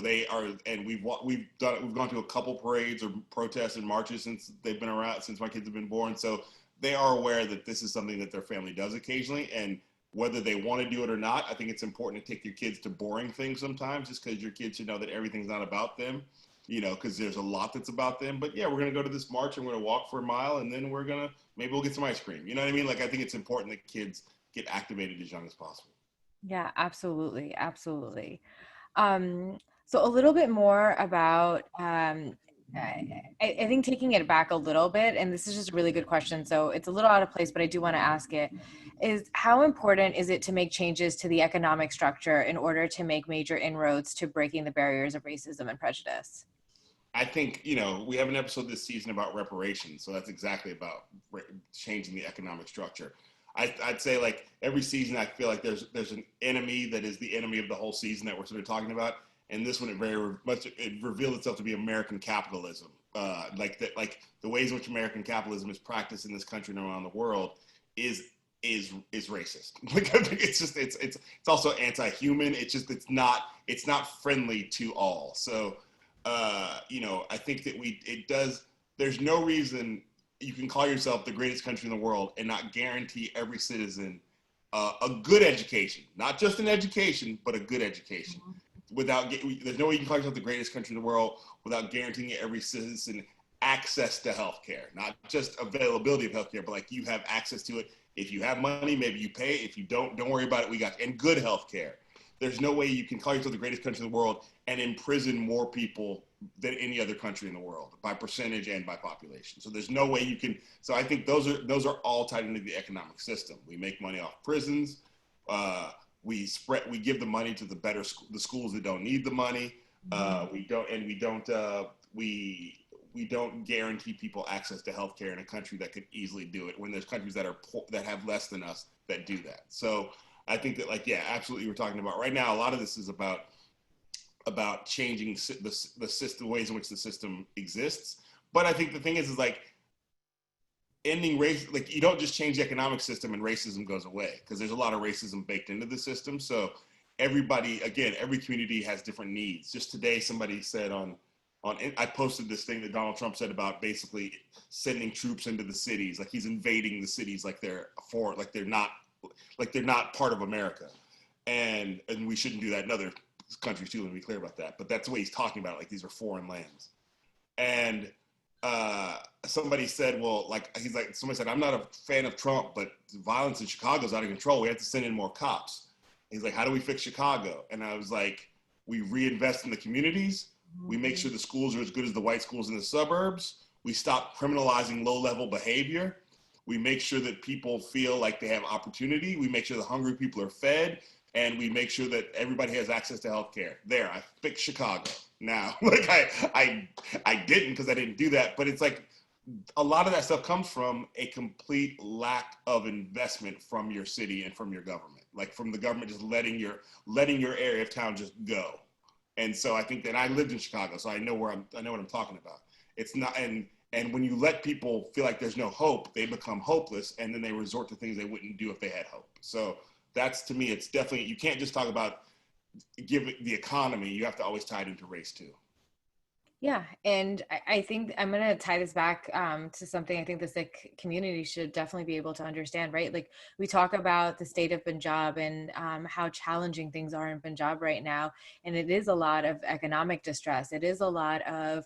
gone to a couple parades or protests and marches since they've been around, since my kids have been born. So they are aware that this is something that their family does occasionally, and whether they want to do it or not, I think it's important to take your kids to boring things sometimes, just because your kids should know that everything's not about them, you know, because there's a lot that's about them. But yeah, we're going to go to this march and we're going to walk for a mile, and then maybe we'll get some ice cream. You know what I mean? Like, I think it's important that kids get activated as young as possible. Yeah, absolutely. Absolutely. So a little bit more about, I think taking it back a little bit, and this is just a really good question, so it's a little out of place, but I do want to ask it, is how important is it to make changes to the economic structure in order to make major inroads to breaking the barriers of racism and prejudice? I think, you know, we have an episode this season about reparations, so that's exactly about changing the economic structure. I'd say, like, every season I feel like there's an enemy that is the enemy of the whole season that we're sort of talking about, and this one it revealed itself to be American capitalism, like the ways in which American capitalism is practiced in this country and around the world is racist. Like, I think it's also anti-human. It's not friendly to all. So you know, I think that there's no reason you can call yourself the greatest country in the world and not guarantee every citizen a good education, not just an education, but a good education. there's no way you can call yourself the greatest country in the world without guaranteeing every citizen access to healthcare, not just availability of healthcare, but like you have access to it. If you have money, maybe you pay. If you don't worry about it. We got and good healthcare. There's no way you can call yourself the greatest country in the world and imprison more people than any other country in the world by percentage and by population. So there's no way you can. So I think those are all tied into the economic system. We make money off prisons. We give the money to the schools that don't need the money. We don't guarantee people access to healthcare in a country that could easily do it when there's countries that are poor, that have less than us that do that. So I think that absolutely. We're talking about right now. A lot of this is about changing the system, ways in which the system exists. But I think the thing is like ending race, like you don't just change the economic system and racism goes away, because there's a lot of racism baked into the system. So every community has different needs. Just today, somebody said I posted this thing that Donald Trump said about basically sending troops into the cities, like he's invading the cities, like they're not part of America, and we shouldn't do that in other countries too. Let me be clear about that. But that's the way he's talking about it, like these are foreign lands. And somebody said, somebody said, I'm not a fan of Trump, but violence in Chicago's out of control. We have to send in more cops. He's like, how do we fix Chicago? And I was like, we reinvest in the communities. We make sure the schools are as good as the white schools in the suburbs. We stop criminalizing low-level behavior. We make sure that people feel like they have opportunity. We make sure the hungry people are fed. And we make sure that everybody has access to healthcare. There, I fixed Chicago. Now, like I didn't, because I didn't do that. But it's like a lot of that stuff comes from a complete lack of investment from your city and from your government. Like from the government just letting your area of town just go. And so I think that I lived in Chicago, so I know what I'm talking about. It's not, and when you let people feel like there's no hope, they become hopeless, and then they resort to things they wouldn't do if they had hope. So that's, to me, it's definitely, you can't just talk about the economy. You have to always tie it into race too. Yeah, and I think I'm going to tie this back to something I think the Sikh community should definitely be able to understand, right? Like we talk about the state of Punjab and how challenging things are in Punjab right now. And it is a lot of economic distress. It is a lot of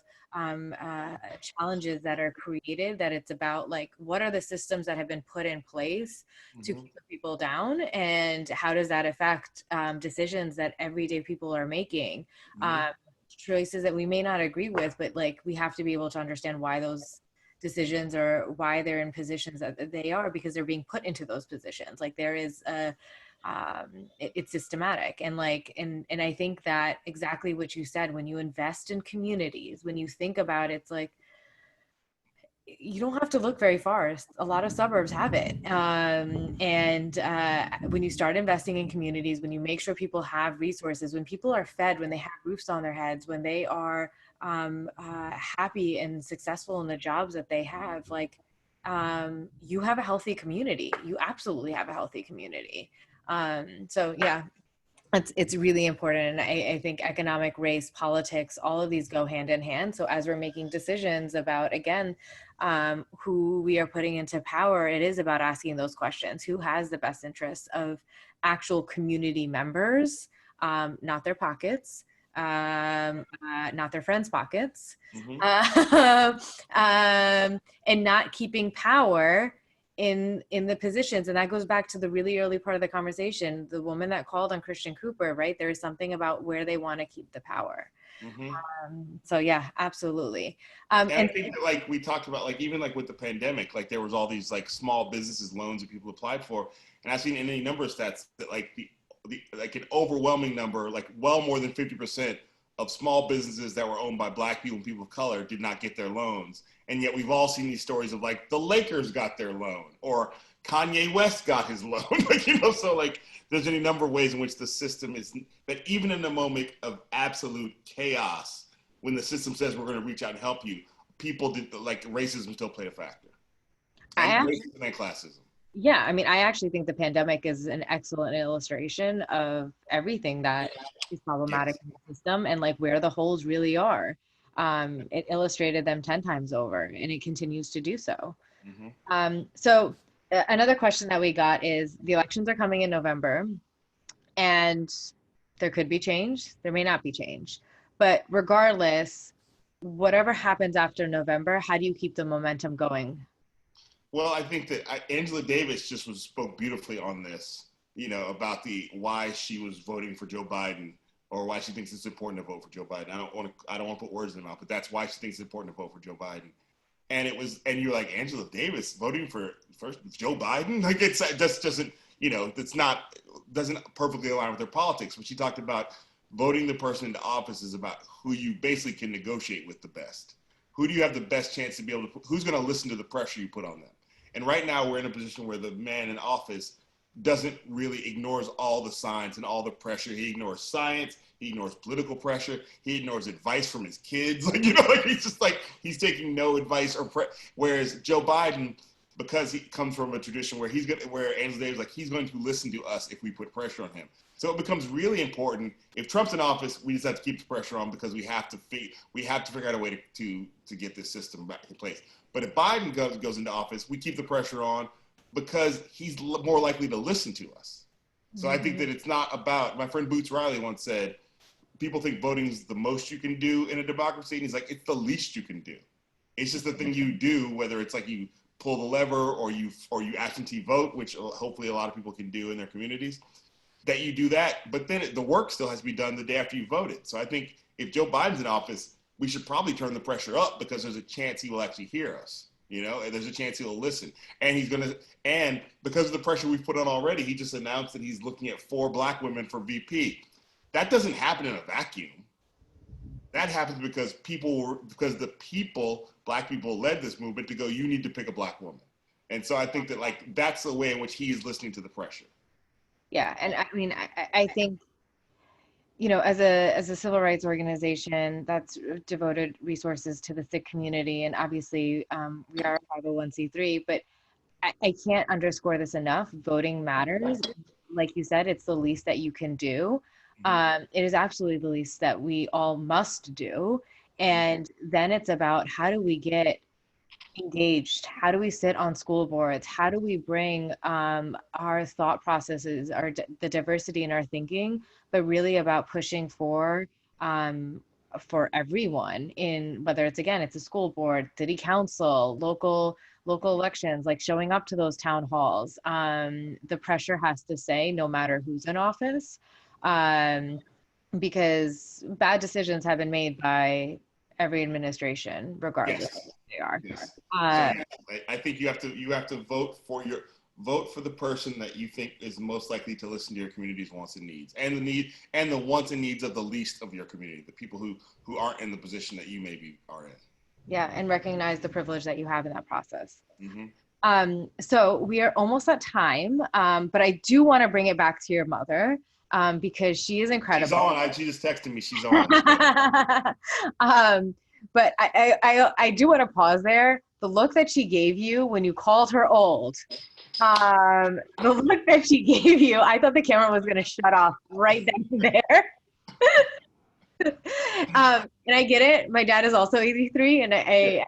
challenges that are created, that it's about like, what are the systems that have been put in place to keep people down? And how does that affect decisions that everyday people are making? Choices that we may not agree with, but like we have to be able to understand why those decisions or why they're in positions that they are, because they're being put into those positions. Like there is it's systematic, and like and I think that exactly what you said, when you invest in communities, when you think about it, it's like you don't have to look very far. A lot of suburbs have it. When you start investing in communities, when you make sure people have resources, when people are fed, when they have roofs on their heads, when they are happy and successful in the jobs that they have, like you have a healthy community. You absolutely have a healthy community. So yeah, it's really important. And I think economic, race, politics, all of these go hand in hand. So as we're making decisions about, again, who we are putting into power, it is about asking those questions. Who has the best interests of actual community members, not their pockets, not their friends' pockets, and not keeping power in the positions. And that goes back to the really early part of the conversation, the woman that called on Christian Cooper, right? There is something about where they want to keep the power. So yeah, absolutely. And I think that, like we talked about, like even like with the pandemic, like there was all these like small businesses loans that people applied for, and I've seen in any number of stats that like like an overwhelming number, like well more than 50% of small businesses that were owned by Black people and people of color did not get their loans. And yet we've all seen these stories of like the Lakers got their loan, or Kanye West got his loan. Like, you know, so like there's any number of ways in which the system is, that even in the moment of absolute chaos, when the system says we're going to reach out and help you, people did, like racism still played a factor. And racism and classism. Yeah, I mean, I actually think the pandemic is an excellent illustration of everything that is problematic in the system and like where the holes really are. It illustrated them 10 times over, and it continues to do so. So another question that we got is, the elections are coming in November, and There could be change, there may not be change. But regardless, whatever happens after November, how do you keep the momentum going? Well, I think that Angela Davis spoke beautifully on this, about the why she was voting for Joe Biden, or why she thinks it's important to vote for Joe Biden. I don't want to put words in her mouth, but that's why she thinks it's important to vote for Joe Biden. And you're like, Angela Davis voting for Joe Biden? Like, it just doesn't, that's not, doesn't perfectly align with her politics. When she talked about voting the person into office is about who you basically can negotiate with the best. Who do you have the best chance to be able to, who's going to listen to the pressure you put on them? And right now we're in a position where the man in office ignores all the signs and all the pressure. He ignores science. He ignores political pressure. He ignores advice from his kids. He's just like, he's taking no advice whereas Joe Biden, because he comes from a tradition where Angela Davis, like, he's going to listen to us if we put pressure on him. So it becomes really important. If Trump's in office, we just have to keep the pressure on, because we have to figure out a way to get this system back in place. But if Biden goes into office, we keep the pressure on because he's more likely to listen to us. So I think that it's not about, my friend Boots Riley once said, people think voting is the most you can do in a democracy. And he's like, it's the least you can do. It's just the thing you do, whether it's like you pull the lever or you absentee vote, which hopefully a lot of people can do in their communities, that you do that. But then the work still has to be done the day after you voted. So I think if Joe Biden's in office, we should probably turn the pressure up, because there's a chance he will actually hear us. And there's a chance he'll listen. And because of the pressure we've put on already, he just announced that he's looking at 4 Black women for VP. That doesn't happen in a vacuum. That happens because Black people led this movement to go, you need to pick a Black woman. And so I think that, like, that's the way in which he is listening to the pressure. Yeah. And I mean, I think, as a civil rights organization that's devoted resources to the Sikh community, and obviously we are a 501c3, but I can't underscore this enough. Voting matters. Like you said, it's the least that you can do. It is absolutely the least that we all must do. And then it's about, how do we get engaged? How do we sit on school boards? How do we bring our thought processes, the diversity in our thinking, but really about pushing for everyone, in whether it's a school board, city council, local elections, like showing up to those town halls. The pressure has to say, no matter who's in office, because bad decisions have been made by every administration, regardless of who they are. Yes. I think you have to vote for the person that you think is most likely to listen to your community's wants and needs, and the wants and needs of the least of your community, the people who aren't in the position that you maybe are in. Yeah, and recognize the privilege that you have in that process. So we are almost at time, but I do want to bring it back to your mother, because she is incredible. She's on. She just texted me. She's on. But I do want to pause there. The look that she gave you when you called her old, the look that she gave you, I thought the camera was going to shut off right then and there. And I get it. My dad is also 83, and I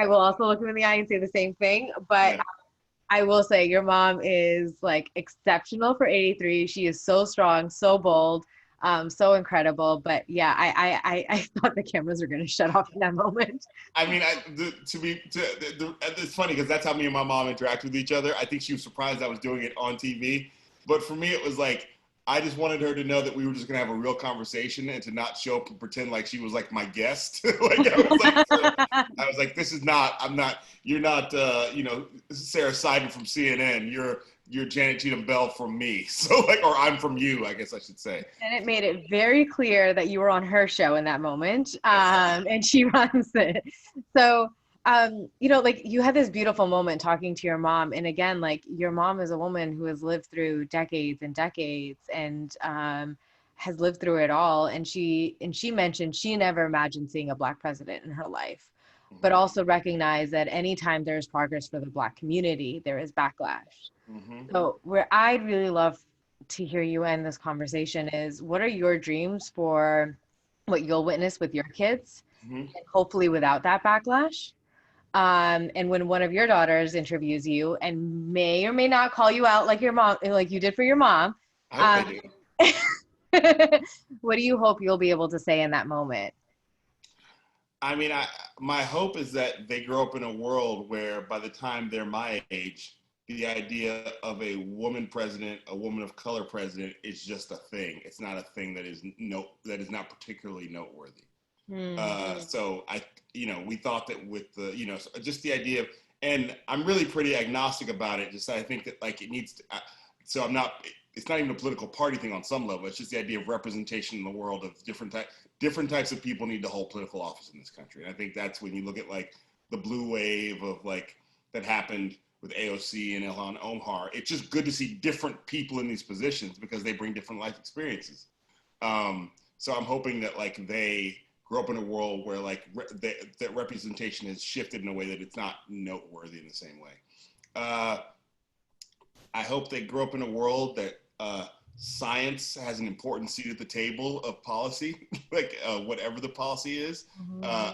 will also look him in the eye and say the same thing. But I will say your mom is like exceptional for 83. She is so strong, so bold, so incredible. But yeah, I thought the cameras were going to shut off in that moment. I mean, it's funny because that's how me and my mom interact with each other. I think she was surprised I was doing it on TV. But for me, it was like, I just wanted her to know that we were just going to have a real conversation, and to not show up and pretend like she was like my guest. I was like, you're not, Sarah Seidel from CNN. You're Janet Cheatham Bell from me. So or I'm from you, I guess I should say. And it made it very clear that you were on her show in that moment. And she runs it. So, you had this beautiful moment talking to your mom. And again, like, your mom is a woman who has lived through decades and decades, and has lived through it all. And she mentioned she never imagined seeing a Black president in her life, but also recognized that anytime there's progress for the Black community, there is backlash. So where I'd really love to hear you end this conversation is, what are your dreams for what you'll witness with your kids, and hopefully without that backlash? And when one of your daughters interviews you and may or may not call you out like your mom, like you did for your mom, I hope they do. What do you hope you'll be able to say in that moment? I mean, my hope is that they grow up in a world where by the time they're my age, the idea of a woman president, a woman of color president, is just a thing. It's not a thing that is not particularly noteworthy. So we thought that with the, just the idea of, and I'm really pretty agnostic about it. Just I think that like it needs to. So I'm not. It's not even a political party thing on some level. It's just the idea of representation in the world of different types of people need to hold political office in this country. And I think that's when you look at like the blue wave of like that happened with AOC and Ilhan Omar. It's just good to see different people in these positions because they bring different life experiences. So I'm hoping that like they grow up in a world where like that representation has shifted in a way that it's not noteworthy in the same way. I hope they grow up in a world that science has an important seat at the table of policy, like whatever the policy is.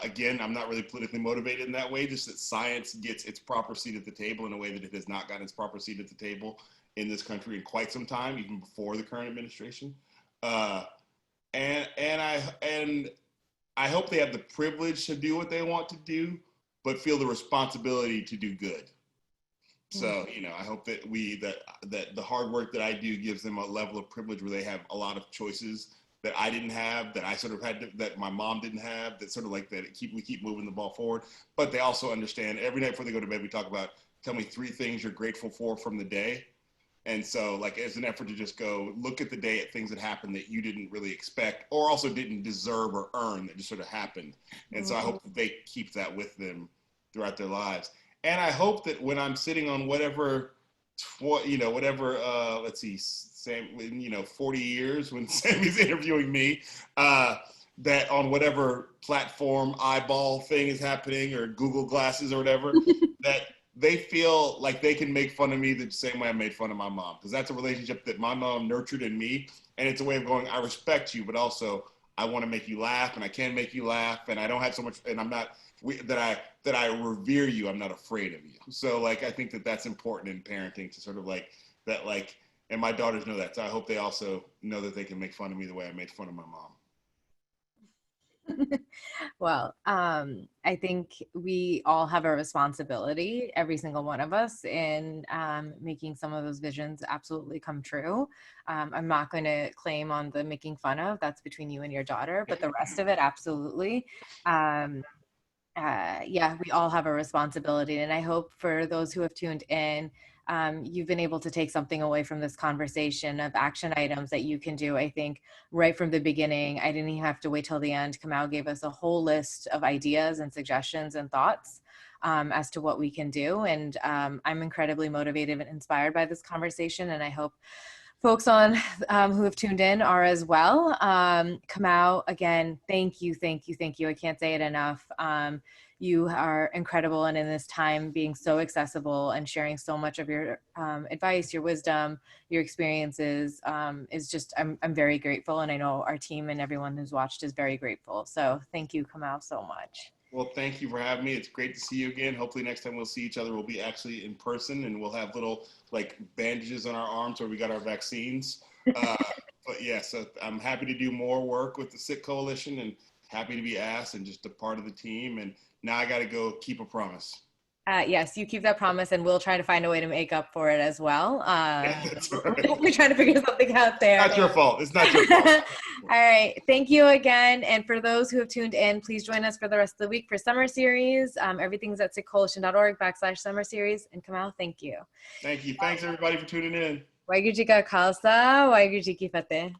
Again, I'm not really politically motivated in that way, just that science gets its proper seat at the table in a way that it has not gotten its proper seat at the table in this country in quite some time, even before the current administration. And I hope they have the privilege to do what they want to do, but feel the responsibility to do good. So, I hope that that the hard work that I do gives them a level of privilege where they have a lot of choices that I didn't have, that I sort of had, that my mom didn't have, that sort of like that we keep moving the ball forward. But they also understand every night before they go to bed, we talk about, tell me 3 things you're grateful for from the day. And so like as an effort to just go look at the day at things that happened that you didn't really expect or also didn't deserve or earn, that just sort of happened. And so I hope that they keep that with them throughout their lives. And I hope that when I'm sitting on whatever, let's see, Sam, 40 years when Sammy's interviewing me, that on whatever platform eyeball thing is happening or Google Glasses or whatever, that they feel like they can make fun of me the same way I made fun of my mom. Because that's a relationship that my mom nurtured in me. And it's a way of going, I respect you, but also I want to make you laugh and I can make you laugh. And I don't have so much, and I'm not, that I revere you, I'm not afraid of you. So like, I think that that's important in parenting to sort of like, that like, and my daughters know that. So I hope they also know that they can make fun of me the way I made fun of my mom. Well, I think we all have a responsibility, every single one of us, in making some of those visions absolutely come true. I'm not going to claim on the making fun of, that's between you and your daughter, but the rest of it, absolutely. Yeah, we all have a responsibility. And I hope for those who have tuned in, you've been able to take something away from this conversation of action items that you can do. I think right from the beginning, I didn't even have to wait till the end. Kamau gave us a whole list of ideas and suggestions and thoughts as to what we can do. And I'm incredibly motivated and inspired by this conversation. And I hope folks on who have tuned in are as well. Kamau, again, thank you. I can't say it enough. You are incredible, and in this time being so accessible and sharing so much of your advice, your wisdom, your experiences is just, I'm very grateful, and I know our team and everyone who's watched is very grateful. So thank you, Kamau, so much. Well, thank you for having me. It's great to see you again. Hopefully next time we'll see each other, we'll be actually in person and we'll have little like bandages on our arms where we got our vaccines. But yeah, so I'm happy to do more work with the Sikh Coalition and happy to be asked and just a part of the team. And now I got to go keep a promise. Yes, you keep that promise, and we'll try to find a way to make up for it as well. That's right. We're trying to figure something out there. Not your fault. It's not your fault. All right. Thank you again. And for those who have tuned in, please join us for the rest of the week for Summer Series. Everything's at sikhcoalition.org/Summer Series. And Kamau, thank you. Thank you. Thanks, everybody, for tuning in. Waheguru Ji Ka Khalsa, Waheguru Ji Ki Fateh.